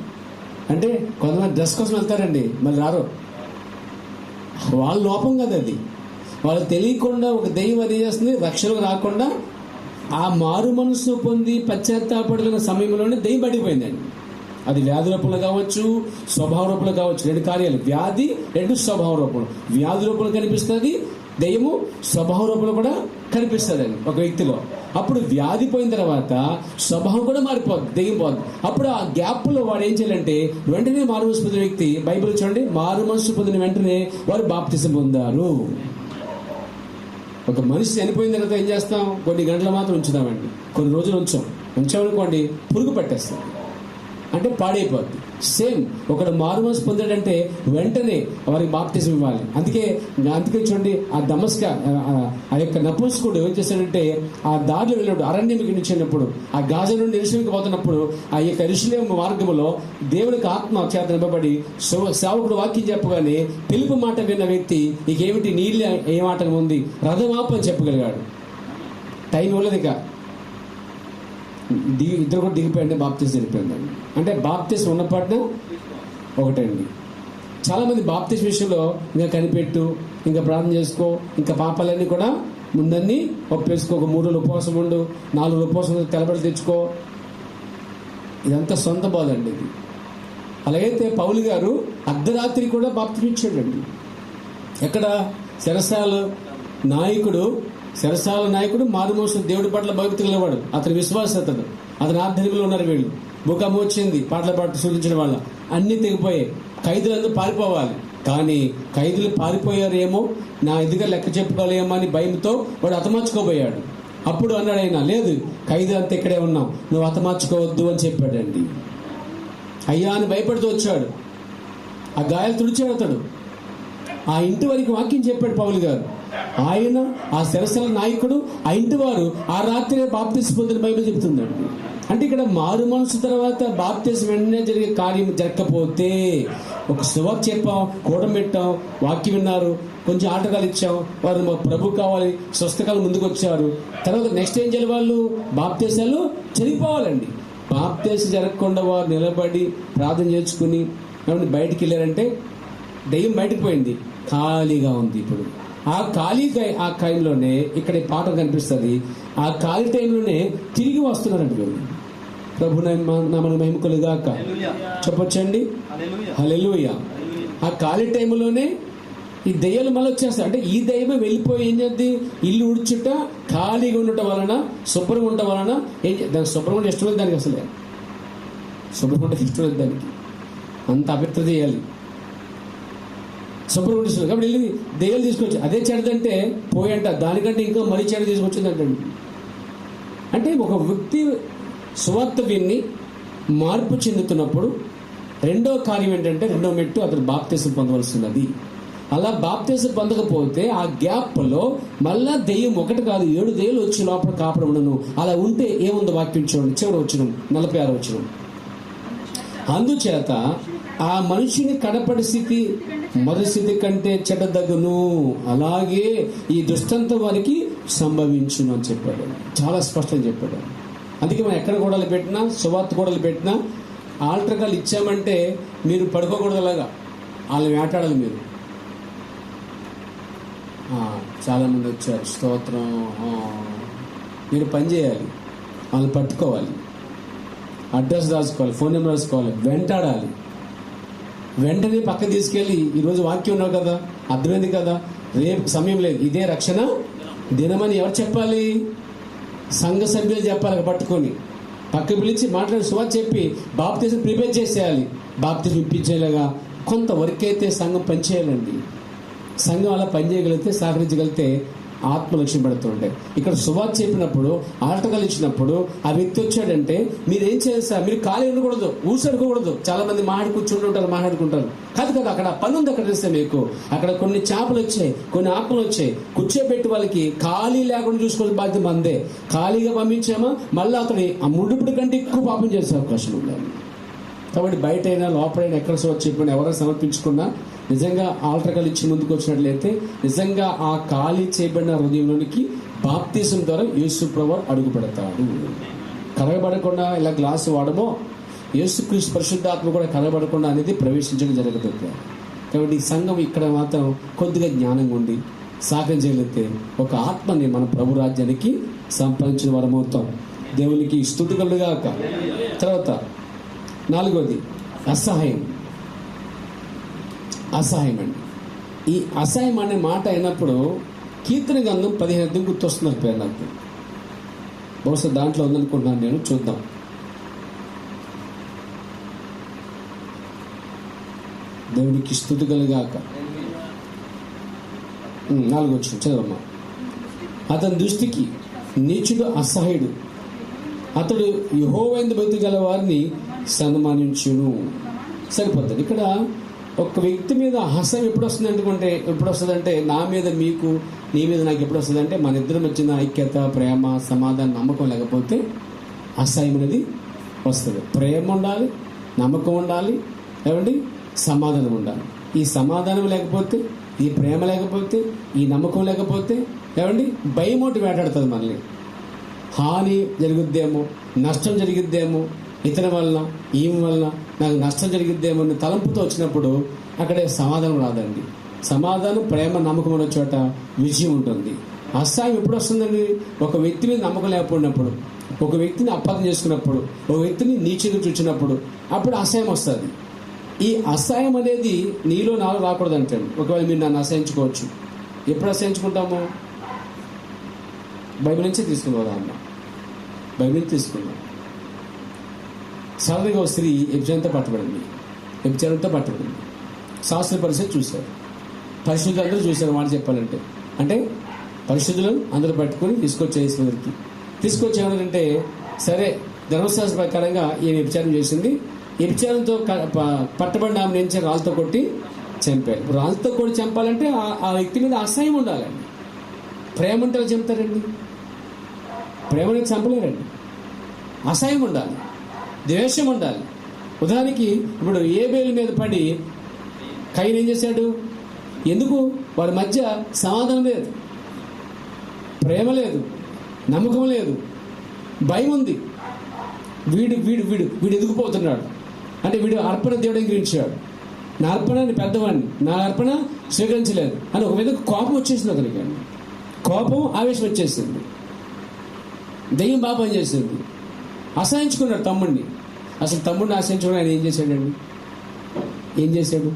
అంటే కొంతమంది డ్రెస్ కోసం వెళ్తారండి, మళ్ళీ రారు. వాళ్ళ లోపం కదా అది. వాళ్ళకి తెలియకుండా ఒక దెయ్యం అది చేస్తుంది, రక్షణకు రాకుండా ఆ మారు మనసు పొంది పశ్చాత్తాపడుతున్న సమయంలోనే దెయ్యం పడిపోయిందండి. అది వ్యాధి రూపంలో కావచ్చు, స్వభావ రూపంలో కావచ్చు. 2 కార్యాలు, వ్యాధి, 2 స్వభావ రూపంలో. వ్యాధి రూపంలో కనిపిస్తుంది, దెయ్యము స్వభావ రూపంలో కూడా కనిపిస్తుందండి ఒక వ్యక్తిలో. అప్పుడు వ్యాధి పోయిన తర్వాత స్వభావం కూడా మారిపోద్ది, దెయ్యం పోద్ది. అప్పుడు ఆ గ్యాప్లో వాడు ఏం చేయాలంటే వెంటనే మారు మనసు పొందిన వ్యక్తి, బైబిల్ చూడండి, మారు మనసు పొందిన వెంటనే వారు బాప్తిజం పొందారు. ఒక మనిషి చనిపోయిన తర్వాత ఏం చేస్తాం? కొన్ని గంటలు మాత్రం ఉంచుదామండి, కొన్ని రోజులు ఉంచామనుకోండి పురుగు పట్టేస్తాం. అంటే పాడైపోద్ది. సేమ్ ఒకడు మారుమనసు పొందాడంటే వెంటనే వారికి బాప్తిజం ఇవ్వాలి. అందుకే చూడండి, ఆ దమస్క ఆ యొక్క నపుంసకుడు ఏం చేశాడంటే, ఆ దారిలో వెళ్ళినప్పుడు అరణ్యంకి నిలిచినప్పుడు, ఆ గాజా నుండి ఎరుషలేముకి పోతున్నప్పుడు, ఆ యొక్క యెరూషలేము మార్గంలో దేవునికి ఆత్మ చేత నింపబడి సేవకుడు వాక్యం చెప్పగానే పిలుపు మాట విన్న వ్యక్తి ఇకేమిటి నీళ్ళు ఏ మాట ఉంది, రథమాపు అని చెప్పగలిగాడు. టైం ఇవ్వలేదు ఇక, ఇద్దరు కూడా దిగిపోయింది, బాప్తిజం జరిగిపోయిందండి. అంటే బాప్తిజం ఉన్నపాటున ఒకటండి. చాలామంది బాప్తిజం విషయంలో ఇంకా కనిపెట్టు, ఇంకా ప్రార్థన చేసుకో, ఇంకా పాపాలన్నీ కూడా ముందన్నీ ఒప్పేసుకో, ఒక 3 రోజులు ఉపవాసం ఉండు, 4 రోజులు ఉపవాసం తెలబడి తెచ్చుకో, ఇదంతా సొంత బాధ అండి ఇది. అలాగైతే పౌలు గారు అర్ధరాత్రి కూడా బాప్తిజం ఇచ్చాడండి. ఎక్కడ? చెరసాల నాయకుడు మారుమోసు దేవుడి పట్ల భక్తి గలవాడు, అతని విశ్వాసతడు, అతని ఆధ్వర్యంలో ఉన్నారు వీళ్ళు. భూకంపం వచ్చింది, పాటల పాట సూచించిన వాళ్ళ అన్ని తెగిపోయాయి, ఖైదులందరూ పారిపోవాలి. కానీ ఖైదులు పారిపోయారేమో, నా ఎదుగా లెక్క చెప్పుకోలేమో అని భయంతో వాడు హతమార్చుకోబోయాడు. అప్పుడు అన్నాడు ఆయన, లేదు ఖైదు అంతా ఇక్కడే ఉన్నాం, నువ్వు హతమార్చుకోవద్దు అని చెప్పాడండి. అయ్యా అని భయపడుతూ వచ్చాడు, ఆ గాయాలు తుడిచాడు అతడు. ఆ ఇంటి వారికి వాక్యం చెప్పాడు పౌలు గారు. ఆయన ఆ చెరసాల నాయకుడు, ఆ ఇంటి వారు ఆ రాత్రి బాప్తిసం పొందిన బైబిల్ చెప్తుందండి. అంటే ఇక్కడ మారు మనసు తర్వాత బాప్తిసం వెంటనే జరిగే కార్యం జరగకపోతే, ఒక సువార్త చెప్పాం, కూడం పెట్టాం, వాక్యం విన్నారు, కొంచెం ఆటగాలు ఇచ్చాం, వారు మా ప్రభు కావాలి, స్వస్థకాలు ముందుకు వచ్చారు. తర్వాత నెక్స్ట్ ఏం చేయాలి? వాళ్ళు బాప్తిసాలు జరిగిపోవాలండి. బాప్తిసం జరగకుండా వారు నిలబడి ప్రార్థన చేసుకుని బయటికి వెళ్ళారంటే దెయ్యం బయటకు పోయింది, ఖాళీగా ఉంది. ఇప్పుడు ఆ టైంలోనే ఇక్కడ పాట కనిపిస్తుంది, ఆ ఖాళీ టైంలోనే తిరిగి వస్తున్నారంట వీళ్ళు. ప్రభు నామమున మహిమ కలుగాక చెప్పొచ్చండి, హల్లెలూయా. ఆ ఖాళీ టైంలోనే ఈ దెయ్యాలు మళ్ళీ వచ్చేస్తాయి. అంటే ఈ దెయ్యమే వెళ్ళిపోయి ఏం చేద్ది, ఇల్లు ఉడుచుట, ఖాళీగా ఉండటం వలన, శుభ్రంగా ఉండటం వలన దానికి శుభ్రంగా ఉంటే ఇష్టం లేదు, దానికి అసలే శుభ్రంగా ఉంటే ఇష్టం లేదు, దానికి అంత అపవిత్రత చేయాలి, శుభ్రం ఉంటుంది. కాబట్టి వెళ్ళి దెయ్యాలు తీసుకొచ్చి అదే చెడదంటే పోయంట, దానికంటే ఇంకా మరీ చెడ తీసుకొచ్చిందంటండి. అంటే ఒక వ్యక్తి సువార్త విని మార్పు చెందుతున్నప్పుడు రెండో కార్యం ఏంటంటే, రెండో మెట్టు అతను బాప్తిసం పొందవలసినది. అలా బాప్తిసం పొందకపోతే ఆ గ్యాప్లో మళ్ళా దెయ్యం ఒకటి కాదు 7 దెయ్యాలు వచ్చి లోపల కాపురం ఉండను. అలా ఉంటే ఏముందో వాక్యం చూడండి, చివరి వచనం 46వ వచనం. అందుచేత ఆ మనిషిని కడపడి స్థితి మొదటి స్థితి కంటే చెడ్డదగును, అలాగే ఈ దుష్టంతో వారికి సంభవించును అని చెప్పాడు. చాలా స్పష్టంగా చెప్పాడు. అందుకే మనం ఎక్కడ గోడలు పెట్టినా, సువార్త గోడలు పెట్టినా, ఆల్టర్కాలు ఇచ్చామంటే మీరు పడుకోకూడదు, అలాగా వాళ్ళని వేటాడాలి మీరు. చాలామంది వచ్చారు, స్తోత్రం, మీరు పని చేయాలి, వాళ్ళని పట్టుకోవాలి, అడ్రస్ రాసుకోవాలి, ఫోన్ నెంబర్ రాసుకోవాలి, వెంటాడాలి. వెంటనే పక్క తీసుకెళ్ళి ఈరోజు వాక్యం ఉన్నావు కదా, అర్థమైంది కదా, రేపు సమయం లేదు, ఇదే రక్షణ దినమని ఎవరు చెప్పాలి? సంఘ సభ్యులు చెప్పాలి. పట్టుకొని పక్క పిలిచి మాట్లాడి సువార్త చెప్పి బాప్తిజం ప్రిపేర్ చేసేయాలి. బాప్తిజం ఇప్పించేలాగా కొంత వర్క్ అయితే సంఘం పనిచేయాలండి. సంఘం అలా పనిచేయగలిగితే, సహకరించగలిగితే ఆత్మలక్ష్యం పడుతుంటాయి. ఇక్కడ సువార్త చెప్పినప్పుడు, ఆటగాలు ఇచ్చినప్పుడు ఆ వ్యక్తి వచ్చాడంటే మీరు ఏం చేయాలి సార్? మీరు ఖాళీ ఉండకూడదు, ఊసడుకోకూడదు. చాలా మంది మాట్లాడుకుంటారు. కాదు కదా, అక్కడ పని ఉంది. అక్కడ చేస్తే మీకు అక్కడ కొన్ని చేపలు వచ్చాయి, కొన్ని ఆత్మలు వచ్చాయి, కూర్చోబెట్టి వాళ్ళకి ఖాళీ లేకుండా చూసుకోవాల్సిన బాధ్యత మందే. ఖాళీగా పంపించామా మళ్ళీ అతని ఆ ముడుపుడి కంటే ఎక్కువ పాపం చేసే అవకాశం ఉండాలి. కాబట్టి బయట అయినా లోపలైనా ఎక్కడ సువార్త చెప్పినా ఎవరైనా సమర్పించుకున్నా నిజంగా ఆల్టర్కాలు ఇచ్చి ముందుకు వచ్చినట్లయితే నిజంగా ఆ ఖాళీ చేయబడిన హృదయంలోనికి బాప్తిజం ద్వారా యేసు ప్రభువు అడుగు పెడతాడు. కరగబడకుండా ఇలా గ్లాసు వాడమో యేసుక్రీస్తు పరిశుద్ధాత్మ కూడా కరగబడకుండా అనేది ప్రవేశించడం జరగదు. కాబట్టి ఈ సంఘం ఇక్కడ మాత్రం కొద్దిగా జ్ఞానంగా ఉండి సహకరించగలిగితే ఒక ఆత్మని మన ప్రభు రాజ్యానికి సంపాదించిన వారమవుతాం. దేవునికి స్తుతి కలుగుగాక. తర్వాత 4వది అసహాయం అండి. ఈ అసహాయం అనే మాట అయినప్పుడు కీర్తన గ్రంథం 15 గుర్తొస్తున్నారు పేరు నాకు. బహుశా దాంట్లో ఉందనుకుంటున్నాను నేను. చూద్దాం. దేవునికి స్తుతి కలుగాక. 4వ వచనం చదవమ్మా. అతని దృష్టికి నీచుడు అసహాయుడు, అతడు యెహోవా యందు భక్తి గల వారిని సన్మానించును. సరిపోతుంది. ఇక్కడ ఒక వ్యక్తి మీద అసహ్యం ఎప్పుడు వస్తుందంటే నా మీద మీకు, నీ మీద నాకు ఎప్పుడు వస్తుందంటే మన ఇద్దరం వచ్చిన ఐక్యత, ప్రేమ, సమాధానం, నమ్మకం లేకపోతే అసహ్యం అనేది వస్తుంది. ప్రేమ ఉండాలి, నమ్మకం ఉండాలి, ఏమండి, సమాధానం ఉండాలి. ఈ సమాధానం లేకపోతే, ఈ ప్రేమ లేకపోతే, ఈ నమ్మకం లేకపోతే, ఏమండి, భయం ఒకటి వేటాడుతుంది మనల్ని. హాని జరుగుద్దేమో, నష్టం జరిగిద్దేమో, ఇతని వలన, ఈమె వలన నాకు నష్టం జరిగిద్దేమో అని తలంపుతో వచ్చినప్పుడు అక్కడే సమాధానం రాదండి. సమాధానం, ప్రేమ, నమ్మకం ఉన్న చోట విజయం ఉంటుంది. అసహ్యం ఎప్పుడు వస్తుందండి? ఒక వ్యక్తి మీద నమ్మకం లేకపోయినప్పుడు, ఒక వ్యక్తిని అపార్థం చేసుకున్నప్పుడు, ఒక వ్యక్తిని నీచంగా చూచినప్పుడు అప్పుడు అసహ్యం వస్తుంది. ఈ అసహ్యం అనేది నీలో నాలో రాకూడదు అంటాడు. ఒకవేళ మీరు నన్ను అసహించుకోవచ్చు. ఎప్పుడు అసహించుకుంటాము? బైబిల్ నుంచి తీసుకున్నాం. అమ్మ బైబిల్ నుంచి తీసుకున్నాం. సాధారణంగా ఒక స్త్రీ వ్యభిచారంతో పట్టబడింది. శాస్త్ర పరిస్థితి చూశారు, పరిశుద్ధులు అందరూ చూశారు. మాట చెప్పాలంటే అంటే పరిశుద్ధులు అందరూ పట్టుకొని తీసుకొచ్చేవారంటే సరే, ధర్మశాస్త్ర ప్రకారంగా ఈయన వ్యభిచారం చేసింది. వ్యభిచారంతో పట్టబడిన ఆమె నుంచి రాళ్ళతో కొట్టి చంపారు. రాళ్ళతో కొట్టి చంపాలంటే ఆ వ్యక్తి మీద అసహ్యం ఉండాలండి. ప్రేమ ఉంటే చంపుతారండి? ప్రేమని చంపలేరండి. అసహ్యం ఉండాలి, ద్వేషం ఉండాలి. ఉదాహరణకి ఇప్పుడు ఏబేలు మీద పడి కయీను ఏం చేశాడు? ఎందుకు? వారి మధ్య సమాధానం లేదు, ప్రేమ లేదు, నమ్మకం లేదు, భయం ఉంది. వీడు వీడు వీడు వీడు ఎదుగుపోతున్నాడు అంటే వీడు అర్పణ దేవుడు అంగీకరించాడు, నా అర్పణ పెద్దవాడిని, నా అర్పణ స్వీకరించలేదు అని ఒక విధంగా కోపం వచ్చేసింది అతనికి. కోపం, ఆవేశం వచ్చేసింది. దెయ్యం బాగా పనిచేసింది. అసహించుకున్నాడు తమ్ముడిని. అసలు తమ్ముడిని ఆశించుకుని ఆయన ఏం చేశాడు?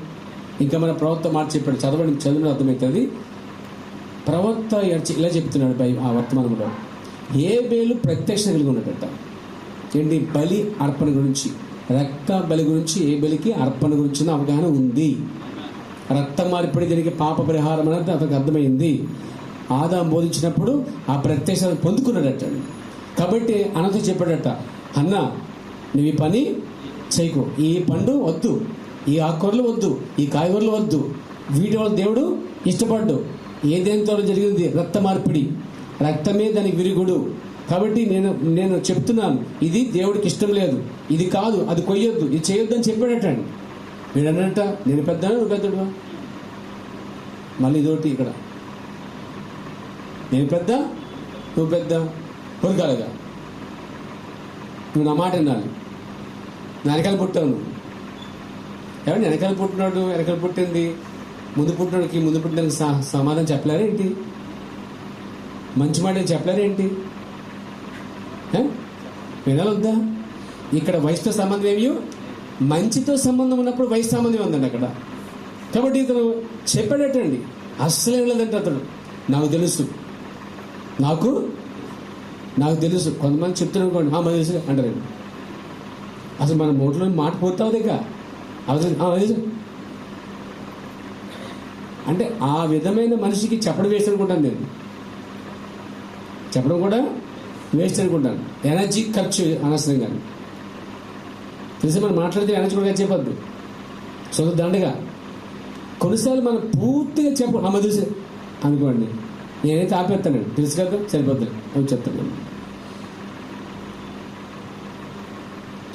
ఇంకా మన ప్రవక్త మాట చెప్పాడు. చదువుని అర్థమవుతుంది. ప్రవక్త ఇలా చెప్తున్నాడు ఆ వర్తమానంలో. ఏబేలు ప్రత్యక్ష కలిగి ఉన్నట్ట. ఏంటి? బలి అర్పణ గురించి, రక్త బలి గురించి, ఏబేలుకి అర్పణ గురించి అవగాహన ఉంది. రక్తం మార్పిడి దీనికి పాప పరిహారం అనేది అతనికి అర్థమైంది. ఆదాము బోధించినప్పుడు ఆ ప్రత్యక్షత పొందుకున్నాడట. కాబట్టి అన్నతో చెప్పాడట, అన్న నువ్వు ఈ పని చేయకు, ఈ పండు వద్దు, ఈ ఆకుకూరలు వద్దు, ఈ కాయగూరలు వద్దు, వీటి వల్ల దేవుడు ఇష్టపడ్డు. ఏదేంతో జరిగింది రక్త మార్పిడి, రక్తమే దానికి విరుగుడు. కాబట్టి నేను చెప్తున్నాను, ఇది దేవుడికి ఇష్టం లేదు, ఇది కాదు, అది కొయ్యొద్దు, ఇది చేయొద్దు అని చెప్పాడటండి. వీడు అన్నట్ట, నేను పెద్దనా నువ్వు పెద్దడువా? మళ్ళీ ఇదోటి ఇక్కడ, నేను పెద్ద నువ్వు పెద్ద, కొరకాలుగా నువ్వు నా మాట వినాలి. నా వెనకాల పుట్టావు నువ్వు. ఏమంటే వెనకాల పుట్టింది ముందు పుట్టినకి సమాధానం చెప్పలేరేంటి? మంచి మాట చెప్పలేరేంటి? వినాలొద్దా? ఇక్కడ వయసుతో సంబంధం ఏమి? మంచితో సంబంధం ఉన్నప్పుడు వయసు సంబంధం ఉందండి అక్కడ. కాబట్టి ఇతను చెప్పాడటండి, అస్సలు ఏం లేదంటే అతడు నాకు తెలుసు. కొంతమంది చెప్తున్నారు అనుకోండి, మాకు తెలుసు అంటారండి. అసలు మన నోట్లో మాట పోతావు దగ్గర అంటే ఆ విధమైన మనిషికి చెప్పడం వేస్ట్ అనుకుంటాను నేను. చెప్పడం కూడా వేస్ట్ అనుకుంటాను. ఎనర్జీ ఖర్చు అనవసరంగా. తెలిసి మనం మాట్లాడితే ఎనర్జీ కూడా చెప్పద్దు, సొంత దండగా. కొన్నిసార్లు మనం పూర్తిగా అమ్మ తెలుసు అనుకోండి, నేనైతే ఆపేస్తానండి, తెలుసు కదా సరిపోతుంది అని చెప్తాను.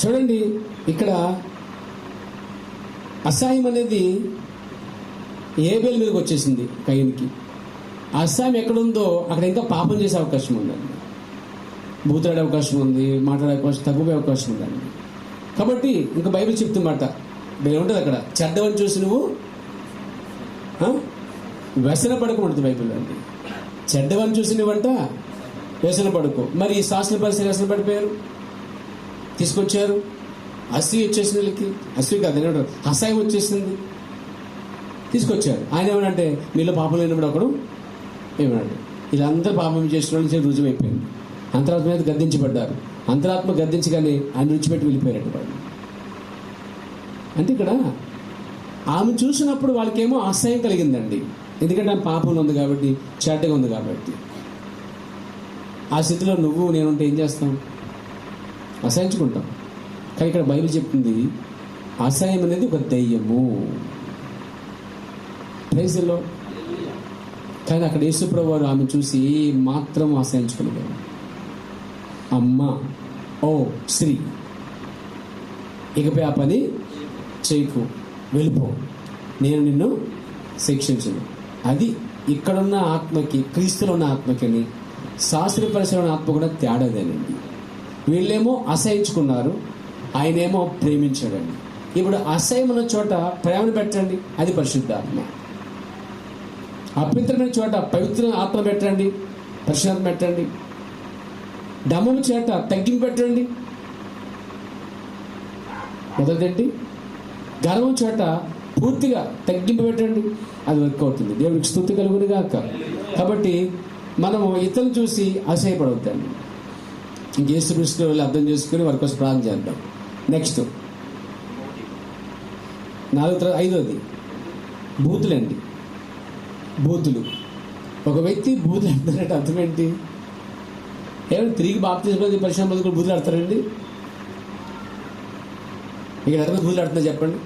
చూడండి, ఇక్కడ అసహ్యం అనేది ఏబేలు మీదకి వచ్చేసింది కయీనుకి. అసహ్యం ఎక్కడుందో అక్కడ ఇంకా పాపం చేసే అవకాశం ఉందండి, బూతాడే అవకాశం ఉంది, మాట్లాడే అవకాశం, తగ్గిపోయే అవకాశం ఉందండి. కాబట్టి ఇంకా బైబిల్ చెప్తున్నమాట ఉంటుంది అక్కడ, చెడ్డవని చూసి నువ్వు వ్యసన పడుకోమంటుంది బైబిల్ అండి. చెడ్డవని చూసి నువ్వంట వ్యసన పడుకో. మరి ఈ శాస్త్ర పరిస్థితి వ్యసన పడిపోయారు, తీసుకొచ్చారు. అసూయ వచ్చేసింది వీళ్ళకి, అసూయ కాదు అసహ్యం వచ్చేసింది, తీసుకొచ్చారు. ఆయన ఏమనంటే మీలో పాపం లేనప్పుడు ఒకడు ఏమన్నాడు, వీళ్ళందరూ పాపం చేసిన వాళ్ళు రుజువైపోయింది. అంతరాత్మ మీద గద్దించబడ్డారు. అంతరాత్మ గద్దించగానే ఆయన విడిచిపెట్టి వెళ్ళిపోయారట వాళ్ళు. అంటే ఇక్కడ ఆమె చూసినప్పుడు వాళ్ళకేమో అసహ్యం కలిగిందండి. ఎందుకంటే ఆమె పాపంలో ఉంది కాబట్టి, చెడ్డగా ఉంది కాబట్టి. ఆ స్థితిలో నువ్వు నేనుంటే ఏం చేస్తాం? అసహించుకుంటాం. కానీ ఇక్కడ బైబిల్ చెప్తుంది అసహ్యం అనేది ఒక దెయ్యము. ప్రైజ్లో. కానీ అక్కడ యేసుప్రభువు వారు ఆమె చూసి మాత్రం అసహించుకునేవారు. అమ్మ, ఓ స్త్రీ, ఇకపై ఆ పని చేయకు, వెళ్ళిపో, నేను నిన్ను శిక్షించను. అది ఇక్కడున్న ఆత్మకి, క్రీస్తులో ఉన్న ఆత్మకి శాస్త్రీయ పరిసర ఆత్మ కూడా తేడాదేనండి. వీళ్ళేమో అసహించుకున్నారు, ఆయనేమో ప్రేమించాడండి. ఇప్పుడు అసహ్యం ఉన్న చోట ప్రేమను పెట్టండి, అది పరిశుద్ధాత్మ. అపవిత్రమైన చోట పవిత్ర ఆత్మ పెట్టండి, పరిశుద్ధాత్మ పెట్టండి. డమ్మము చేట తగ్గింపు పెట్టండి, మొదటిదేంటి? గర్వం చోట పూర్తిగా తగ్గింపు పెట్టండి, అది వర్క్ అవుతుంది. దేవుడికి స్తుతి కలుగును గాక. కాబట్టి మనము ఇతరులను చూసి అసహ్యపడవద్దండి. యేసుక్రీస్తు అర్థం చేసుకుని వారి కోసం ప్రార్థన చేద్దాం. నెక్స్ట్ 5వది బూతులండి. బూతులు. ఒక వ్యక్తి బూతులు అంటారంటే అర్థం ఏంటి? ఏమైనా తిరిగి బాప్తిస్మం పరిశ్రమ కూడా బూతులు ఆడతారండి? ఇక్కడ ఎంతమంది బూతులు ఆడుతున్నా చెప్పండి.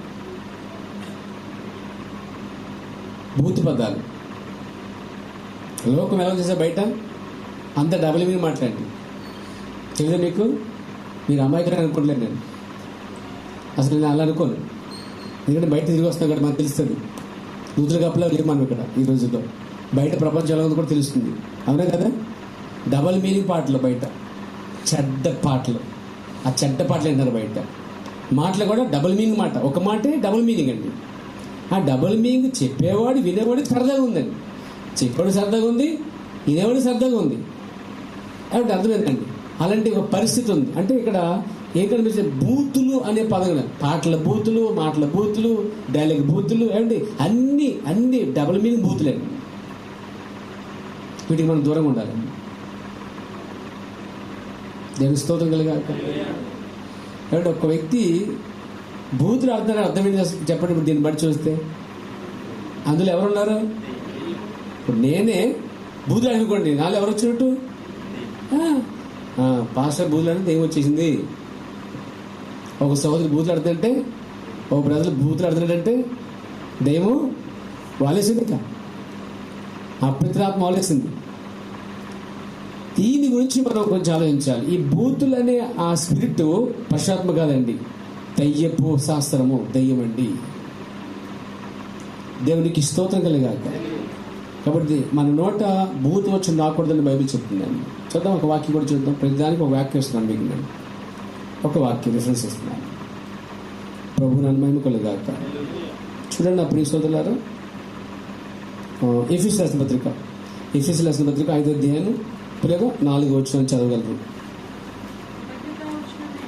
బూతు పదాలు లోకం ఎలా చేసా బయట అంత డబుల్ మీద మాట్లాడండి. తెలియదు మీకు? మీరు అమాయకులు అనుకోలేదు. నేను అసలు నేను అలా అనుకోను. ఎందుకంటే బయట తిరిగి వస్తాం కదా, మనకు తెలుస్తుంది. నూతుల కప్పులో లేదు మనం ఇక్కడ ఈ రోజుల్లో. బయట ప్రపంచంలో ఉంది కూడా తెలుస్తుంది, అవునా కదా? డబల్ మీనింగ్ పాటలు బయట, చెడ్డ పాటలు. ఆ చెడ్డ పాటలు వింటారు బయట. మాటలు కూడా డబుల్ మీనింగ్ మాట. ఒక మాటే డబుల్ మీనింగ్ అండి. ఆ డబుల్ మీనింగ్ చెప్పేవాడు వినేవాడు సరదాగా ఉందండి. చెప్పాడు సరదాగా ఉంది, వినేవాడు సరదాగా ఉంది. కాబట్టి అర్థమైందండి. అలాంటి ఒక పరిస్థితి ఉంది. అంటే ఇక్కడ ఏం కనిపిస్తే బూతులు అనే పదం, పాటల బూతులు, మాటల బూతులు, డైలాగ్ బూతులు, ఏమండి అన్ని డబుల్ మీనింగ్ బూతులండి. వీటికి మనం దూరంగా ఉండాలండి. దేవుని స్తోత్రం కలిగాక. కాబట్టి ఒక వ్యక్తి బూతులు ఆడుతున్నాడు, అర్థమైంది చెప్పండి. ఇప్పుడు దీన్ని బట్టి చూస్తే అందులో ఎవరున్నారు? ఇప్పుడు నేనే బూతులు అనుకోండి, నాలో ఎవరు వచ్చినట్టు? పాస్టర్ బూతులు అంటే దెయ్యం వచ్చేసింది. ఒక సహోదరి బూతులు ఆడుతుంటే, ఒక బ్రదర్ బూతులు ఆడుతున్నాడంటే దెయ్యము వాలేసింది, అపవిత్రాత్మ వాలేసింది. దీని గురించి మనం కొంచెం ఆలోచించాలి. ఈ బూతులు అనే ఆ స్పిరిట్ పశ్చాత్మ కాదండి, దయ్యపు శాస్త్రము, దయ్యం అండి. దేవునికి స్తోత్రం కలిగాక. కాబట్టి మన నోట బూతు వచ్చి రాకూడదని బైబిల్ చెప్తుందండి. చూద్దాం, ఒక వాక్యం కూడా చూద్దాం. ప్రతిదానికి ఒక వాక్యం ఇస్తున్నాను మీకు. నేను ఒక వాక్యం రిఫరెన్స్ ఇస్తున్నాను. ప్రభు నన్ను మహిమ కలుగాక. చూడండి నా ప్రియ సోదరులారా, ఎఫెసీయులకు రాసిన పత్రిక 5వ అధ్యాయం 4వ వచనం చదవగలరు.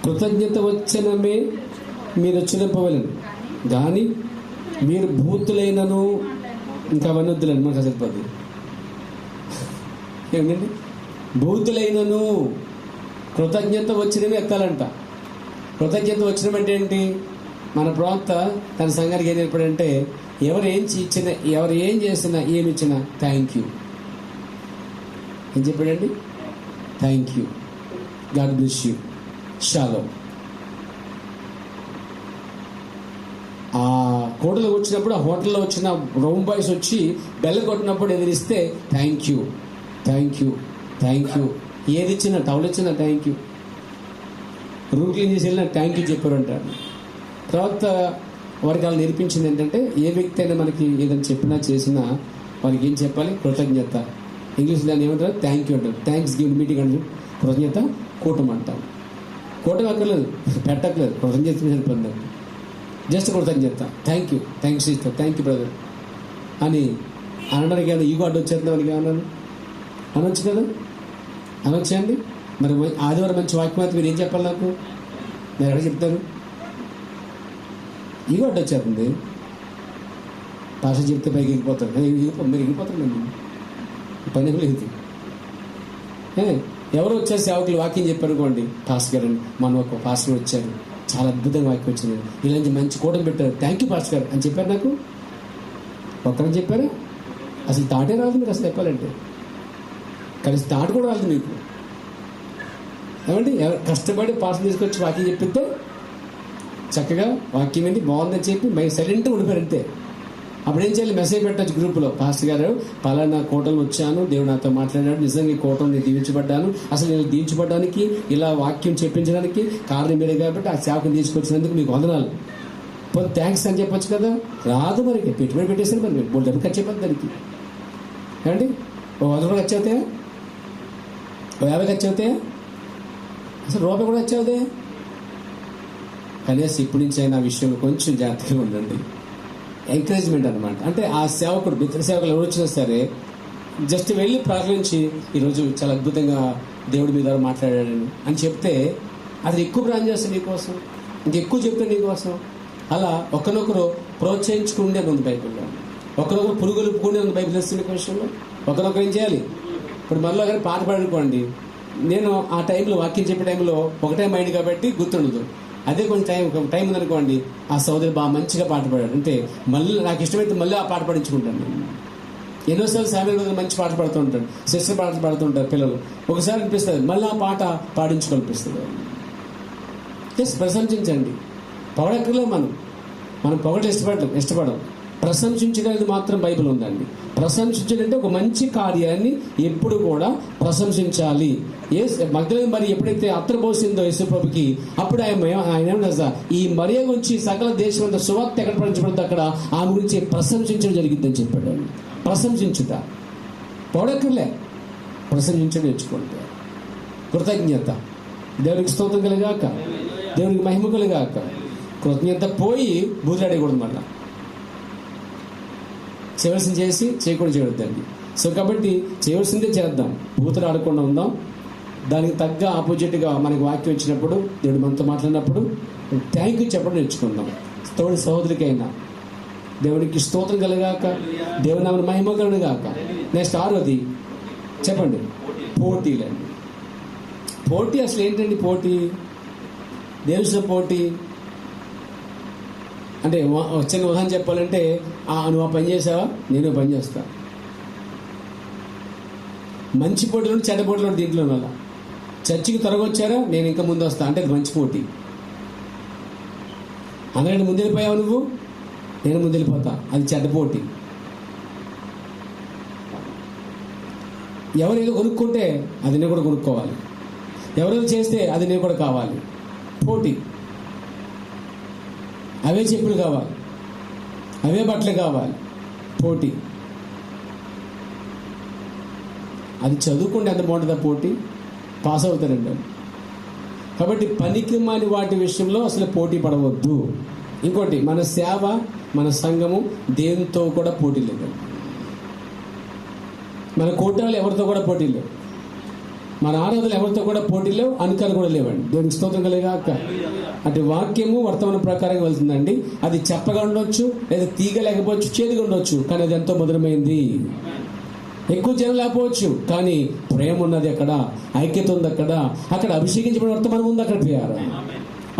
కృతజ్ఞత వచనమే మీరు ఉచ్చరింపవలెను, కానీ మీరు భూతులైనను, ఇంకా అవన్నీ వద్దులేండి, మనకు సరిపోద్ది. ఏమిటండి? భూతులైనను కృతజ్ఞత వచ్చినవి ఎత్తాలంట. కృతజ్ఞత వచ్చినం అంటే ఏంటి? మన ప్రవక్త తన సంఘానికి ఏం నేర్పడంటే, ఎవరు ఏం చేసినా, ఏమి ఇచ్చినా థ్యాంక్ యూ. ఏం చెప్పాడండి? Thank you, God bless you, shalom. ఆ హోటల్కి వచ్చినప్పుడు, ఆ హోటల్లో వచ్చిన రూమ్ బాయ్స్ వచ్చి బెల్ల కొట్టినప్పుడు ఎదిరిస్తే thank you, thank you, thank you. ఏది ఇచ్చినా, టౌల్ ఇచ్చినా థ్యాంక్ యూ. రూమ్ క్లీన్ చేసి వెళ్ళినా థ్యాంక్ యూ చెప్పారు అంటారు. తర్వాత వారికి వాళ్ళు నేర్పించింది ఏంటంటే, ఏ వ్యక్తి అయినా మనకి ఏదైనా చెప్పినా చేసినా వారికి ఏం చెప్పాలి? కృతజ్ఞత. ఇంగ్లీష్లో దాన్ని ఏమంటారు? థ్యాంక్ యూ అంటారు. థ్యాంక్స్ గివింగ్ మీటింగ్ అంటారు. కృతజ్ఞత కూటం అంటాం. కూటం అక్కర్లేదు, పెట్టక్కర్లేదు, కృతజ్ఞత సరిపోతుంది. జస్ట్ కృతజ్ఞత, thank you, thanks sister, thank you brother అని అనడానికి ఏమైనా ఈగో అడ్డు వచ్చేస్తుంది మనకి? ఏమన్నాను అనొచ్చు కదా, అనొచ్చండి. మరి ఆదివారం మంచి వాక్యం అయితే మీరు ఏం చెప్పాలి నాకు? మీరు ఎక్కడ చెప్తారు? ఈగో అడ్డు వచ్చేస్తుంది. భాష చెప్తే పైకి ఎగిపోతారు. మీరు ఎగిపోతారండి, పని లేదు. ఎవరు వచ్చారు సేవకులు వాక్యం చెప్పారనుకోండి, పాస్టర్ గారు అండి, మన ఒక పాస్టర్ వచ్చారు, చాలా అద్భుతంగా వాక్యం వచ్చింది, ఇలాంటి మంచి కూటమి పెట్టారు, థ్యాంక్ యూ పాస్టర్ గారు అని చెప్పారు. నాకు ఒక్కరని చెప్పారు? అసలు తాటే రాదు మీకు, అసలు చెప్పాలంటే కలిసి తాట కూడా రాదు మీకు. ఏమండి? కష్టపడి పాస్టర్ తీసుకొచ్చి వాక్యం చెప్పితే చక్కగా వాక్యం ఏంటి బాగుందని చెప్పి సైలెంట్గా ఉండిపోయారు అంతే. అప్పుడు ఏం చేయాలి? మెసేజ్ పెట్టచ్చు గ్రూప్లో, పాస్టర్ గారు పలానా కోటలు వచ్చాను, దేవుడు నాతో మాట్లాడాడు, నిజంగా ఈ కోటలు నేను దీవించబడ్డాను, అసలు నేను దీవించబడ్డానికి ఇలా వాక్యం చెప్పించడానికి కారణం మీరే కాబట్టి ఆ సేవకుని తీసుకొచ్చినందుకు మీకు వందనాలు, పోతే థ్యాంక్స్ అని చెప్పొచ్చు కదా. రాదు మరి, పెట్టుబడి పెట్టేస్తారు మరి, మీరు డబ్బు ఖర్చు అయిపోతుంది దానికి. ఏమండి, ఓ 100 రూపాయలు ఖర్చు అవుతాయా? ఓ 50 ఖర్చు అవుతాయా? అసలు రూపాయి కూడా ఖర్చు అవుతాయా? కనీసం ఇప్పటి నుంచి అయినా ఆ విషయంలో కొంచెం జాగ్రత్తగా ఉండండి. ఎంకరేజ్మెంట్ అనమాట. అంటే ఆ సేవకుడు, మిత్ర సేవకులు ఎవరు వచ్చినా సరే జస్ట్ వెళ్ళి ప్రార్థించి ఈరోజు చాలా అద్భుతంగా దేవుడి మీద మాట్లాడాడని అని చెప్తే అది ఎక్కువ ప్రార్థన చేస్తాడు నీకోసం, ఇంకెక్కువ చెప్తాడు నీకోసం. అలా ఒకరినొకరు ప్రోత్సహించుకుంటే ఉంది బైబిల్లో, ఒకరొకరు పురుగులుపుకుంటే ఉంది బైబిల్ వస్తుంది విషయంలో. ఒకరొకరు ఏం చేయాలి? ఇప్పుడు మనలో కానీ పాట పాడుకోండి, నేను ఆ టైంలో వాక్యం చెప్పే టైంలో ఒకటే మైండ్ కాబట్టి గుర్తుండదు. అదే కొంచెం టైం ఉందనుకోండి, ఆ సోదరు బాగా మంచిగా పాట పాడాడు అంటే మళ్ళీ నాకు ఇష్టమైతే మళ్ళీ ఆ పాట పాడించుకుంటాను నేను. ఎన్నోసార్లు సామెల రోజులు మంచి పాట పాడుతూ ఉంటాడు, సిస్టర్ పాట పాడుతుంటారు పిల్లలు, ఒకసారి అనిపిస్తుంది మళ్ళీ ఆ పాట పాడించుకొనిపిస్తుంది. జస్ట్ ప్రశంసించండి, పొగడక్కర్లే. మనం పొగడ ఇష్టపడం, ప్రశంసించగలిగి మాత్రం బైబిల్ ఉందండి. ప్రశంసించాలంటే ఒక మంచి కార్యాన్ని ఎప్పుడు కూడా ప్రశంసించాలి. మగ్దలేనే మరి ఎప్పుడైతే అత్తరు పోసిందో యేసుప్రభుకి, అప్పుడు ఆయన ఏమన్నా ఈ మరియ గురించి సకల దేశం అంతా సువార్త ఎక్కడ ప్రకటించబడిందో అక్కడ ఆమె గురించి ప్రశంసించడం జరిగిందని చెప్పాడు. ప్రశంసించుట, పొగడక్కర్లే, ప్రశంసించడం నేర్చుకుంటే కృతజ్ఞత. దేవునికి స్తోత్రం కలిగాక, దేవునికి మహిమ కలిగాక. కృతజ్ఞత పోయి బూతులాడకూడదు, మళ్ళీ చేయవలసింది చేసి చేయకూడదు చేయొద్దండి. సో కాబట్టి చేయవలసిందే చేద్దాం, బూతులు ఆడకుండా ఉందాం. దానికి తగ్గ ఆపోజిట్గా మనకి వాక్యం వచ్చినప్పుడు, దేవుడు మనతో మాట్లాడినప్పుడు థ్యాంక్ యూ చెప్పడం నేర్చుకుందాం. తోడి సహోదరికైనా దేవునికి స్తోత్రం కలిగాక, దేవుని నామమున మహిమ కలుగుగాక. నెక్స్ట్ 6వది చెప్పండి, పోటీలండి. పోటీ అసలు ఏంటండి? పోటీ దేవుని పోటీ అంటే చిన్న ఉదాహరణ చెప్పాలంటే, నువ్వు ఆ పని చేసావా, నేను పని చేస్తా. మంచి పోటీలు, చెడ్డ పోటీలు దీంట్లో. వల్ల చర్చికి త్వరగా వచ్చారా, నేను ఇంకా ముందు వస్తా అంటే అది మంచి పోటీ. అందరికంటే ముందు వెళ్ళిపోయావు నువ్వు, నేను ముందు వెళ్ళిపోతా, అది చెడ్డ పోటీ. ఎవరు ఏదో కొనుక్కుంటే అది నేను కూడా కొనుక్కోవాలి, ఎవరైనా చేస్తే అది నేను కూడా కావాలి. పోటీ. అవే చెప్పులు కావాలి, అవే బట్టలు కావాలి, పోటీ. అది చదువుకుంటే ఎంత బాగుంటుందా పోటీ, పాస్ అవుతారండి. కాబట్టి పనికి మాని వాటి విషయంలో అసలు పోటీ పడవద్దు. ఇంకోటి, మన సేవ, మన సంఘము దేనితో కూడా పోటీ లేదు. మన కూటాలు ఎవరితో కూడా పోటీ లేవు, మన ఆరాధనలు ఎవరితో కూడా పోటీ లేవు, అనుకాలు కూడా లేవండి. దేవునికి స్తోత్రం కలిగాక. అటు వాక్యము వర్తమాన ప్రకారంగా వెళ్తుందండి. అది చెప్పగా ఉండొచ్చు, లేదా తీగ లేకపోవచ్చు, చేదుగా ఉండొచ్చు, కానీ అది ఎంతో మధురమైంది. ఎక్కువ జనం లేకపోవచ్చు, కానీ ప్రేమ ఉన్నది అక్కడ, ఐక్యత ఉంది అక్కడ అభిషేకించబడిన వర్తమానం ఉంది అక్కడ ప్రియారా.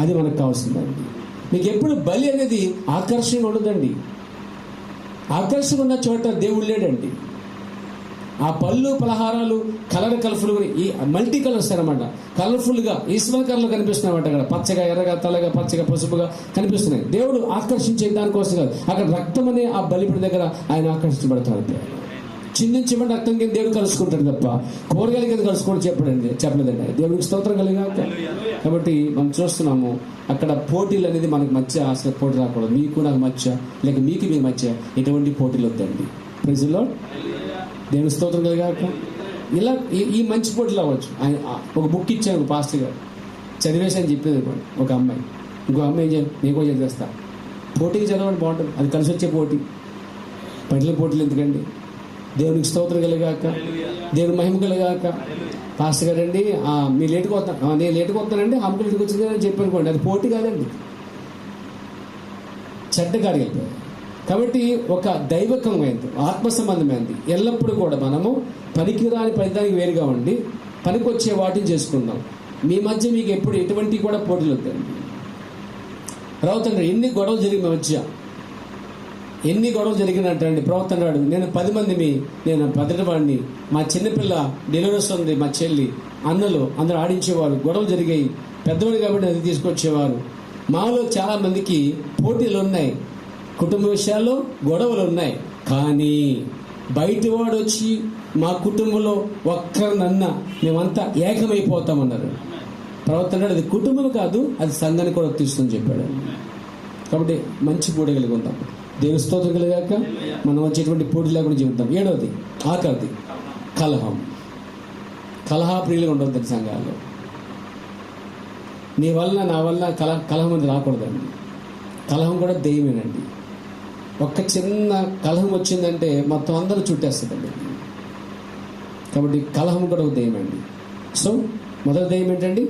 అది మనకు కావాల్సిందండి. మీకు ఎప్పుడు బలి అనేది ఆకర్షణగా ఉండదండి. ఆకర్షణ ఉన్న చోట దేవుడు లేడండి. ఆ పళ్ళు పలహారాలు కలర్ఫుల్, ఈ మల్టీ కలర్స్ అనమాట, కలర్ఫుల్గా ఈశ్వర కలర్లు కనిపిస్తున్నాయి అన్నమాట. అక్కడ పచ్చగా, ఎర్రగా, తెల్లగా, పచ్చగా, పసుపుగా కనిపిస్తున్నాయి. దేవుడు ఆకర్షించే దానికోసం కాదు, అక్కడ రక్తం అనే ఆ బలిపడి దగ్గర ఆయన ఆకర్షించబడతాడు. చిందించబడి రక్తం కింద దేవుడు కలుసుకుంటాడు తప్ప కూరగాయల కింద కలుసుకోవడం చెప్పలేదండి. దేవుడికి స్తోత్రం కలిగాక. కాబట్టి మనం చూస్తున్నాము అక్కడ పోటీలు అనేది మనకు మధ్య అసలు పోటీ రాకూడదు. మీకు నాకు మధ్య, లేక మీకు మధ్య ఎటువంటి పోటీలు వద్దండి. ప్రజల్లో దేవుని స్తోత్రం కలిగాక. ఇలా ఈ మంచి పోటీలు అవ్వచ్చు. ఆయన ఒక బుక్ ఇచ్చాను, ఒక పాస్టర్ గారు చదివేసి అని చెప్పేది అనుకోండి. ఒక అమ్మాయి, ఇంకో అమ్మాయి ఏం చేయాలి, నీకో చదివేస్తా. పోటీకి చదవండి, బాగుంటుంది. అది కలిసి వచ్చే పోటీ. పట్ల పోటీలు ఎందుకండి? దేవునికి స్తోత్రం కలిగాక, దేవుని మహిమ కలిగాక. పాస్టర్ గారండి మీరు లేటుగా వస్తాను, నేను లేటుగా వస్తానండి, అమ్మకి ఇంటికి వచ్చింది అని చెప్పనుకోండి, అది పోటీ కాదండి, చెడ్డ కాడికి. కాబట్టి ఒక దైవకమైనది, ఆత్మ సంబంధమైనది ఎల్లప్పుడూ కూడా మనము పనికిరాని ప్రతిదానికి వేరుగా ఉండి పనికి వచ్చే వాటిని చేసుకుందాం. మీ మధ్య మీకు ఎప్పుడు ఎటువంటి కూడా పోటీలు వద్దండి. ప్రవర్తన ఎన్ని గొడవలు జరిగిన మధ్య, ఎన్ని గొడవలు జరిగినట్టండి. ప్రవర్తనాడు నేను 10 మందిని, నేను భద్రవాడిని, మా చిన్నపిల్ల డెలివరీస్ ఉంది, మా చెల్లి, అన్నలు అందరూ ఆడించేవారు, గొడవలు జరిగాయి. పెద్దవాడు కాబట్టి అది తీసుకొచ్చేవారు. మాలో చాలా మందికి పోటీలు ఉన్నాయి, కుటుంబ విషయాల్లో గొడవలు ఉన్నాయి. కానీ బయటి వాడు వచ్చి మా కుటుంబంలో ఒక్కరినన్నా మేమంతా ఏకమైపోతామన్నారు. ప్రవర్తన అది కుటుంబం కాదు, అది సంఘాన్ని కూడా తీస్తుందని చెప్పాడు. కాబట్టి మంచి పోటీ కలిగి ఉందాం. దేవుని స్తోత్రం కలిగాక మనం వచ్చేటువంటి పోటీ లేకుండా జీవిద్దాం. 7వది ఆఖరిది కలహం. కలహాప్రియులుగా ఉండొద్దండి సంఘాల్లో. నీ వల్ల నా వల్ల కలహం అనేది రాకూడదండి. కలహం కూడా దెయ్యమేనండి. ఒక్క చిన్న కలహం వచ్చిందంటే మొత్తం అందరూ చుట్టేస్తుందండి. కాబట్టి కలహం కూడా ఒక దెయ్యమండి. సో మొదటి దెయ్యం ఏంటండి?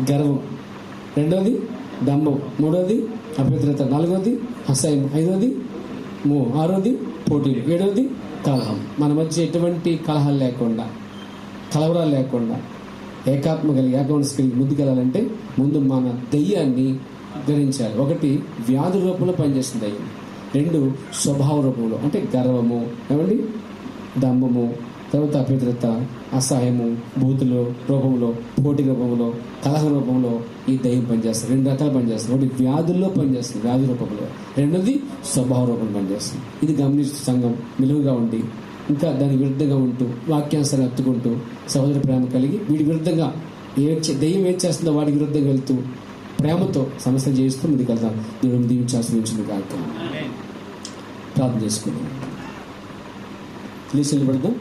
గర్వం. 2వది దంభం. 3వది అపవిత్రత. 4వది అసహ్యం. 5వది 6వది పోటీలు. 7వది కలహం. మన మధ్య ఎటువంటి కలహాలు లేకుండా, కలవరాలు లేకుండా ఏకాత్మ కలిగి ఏకమనస్సు కలిగి ముందుకెళ్ళాలంటే ముందు మన దెయ్యాన్ని గ్రహించాలి. 1 వ్యాధి రూపంలో పనిచేస్తుంది దెయ్యం. 2 స్వభావ రూపంలో అంటే గర్వము, ఏమండి దంభము, తర్వాత అపవిత్రత, అసహాయము, బూతులు రూపంలో, పోటీ రూపంలో, కలహ రూపంలో ఈ దయ్యం పనిచేస్తుంది. 2 రకాలు పనిచేస్తుంది. 1 వ్యాధుల్లో పనిచేస్తుంది, వ్యాధి రూపంలో. 2వది స్వభావ రూపంలో పనిచేస్తుంది. ఇది గమనిస్తూ సంఘం నిలువుగా ఉండి ఇంకా దాని విరుద్ధంగా ఉంటూ వాక్యానుసారం ఎత్తుకుంటూ సహోదర ప్రేమ కలిగి వీడి విరుద్ధంగా దెయ్యం ఏం చేస్తుందో వాడికి విరుద్ధంగా వెళ్తూ ప్రేమతో సమస్య చేస్తూ ముందుకు వెళ్తాం. దేవుడు దీవించి ఆశీర్వదించింది కాక. ప్రార్థన చేసుకుందాం. ప్లీజ్ నిలబడదాం.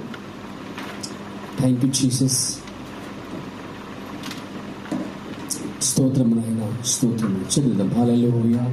Thank you Jesus. స్తోత్రం నాయన, స్తోత్రం. చదువుదాం. హల్లెలూయా.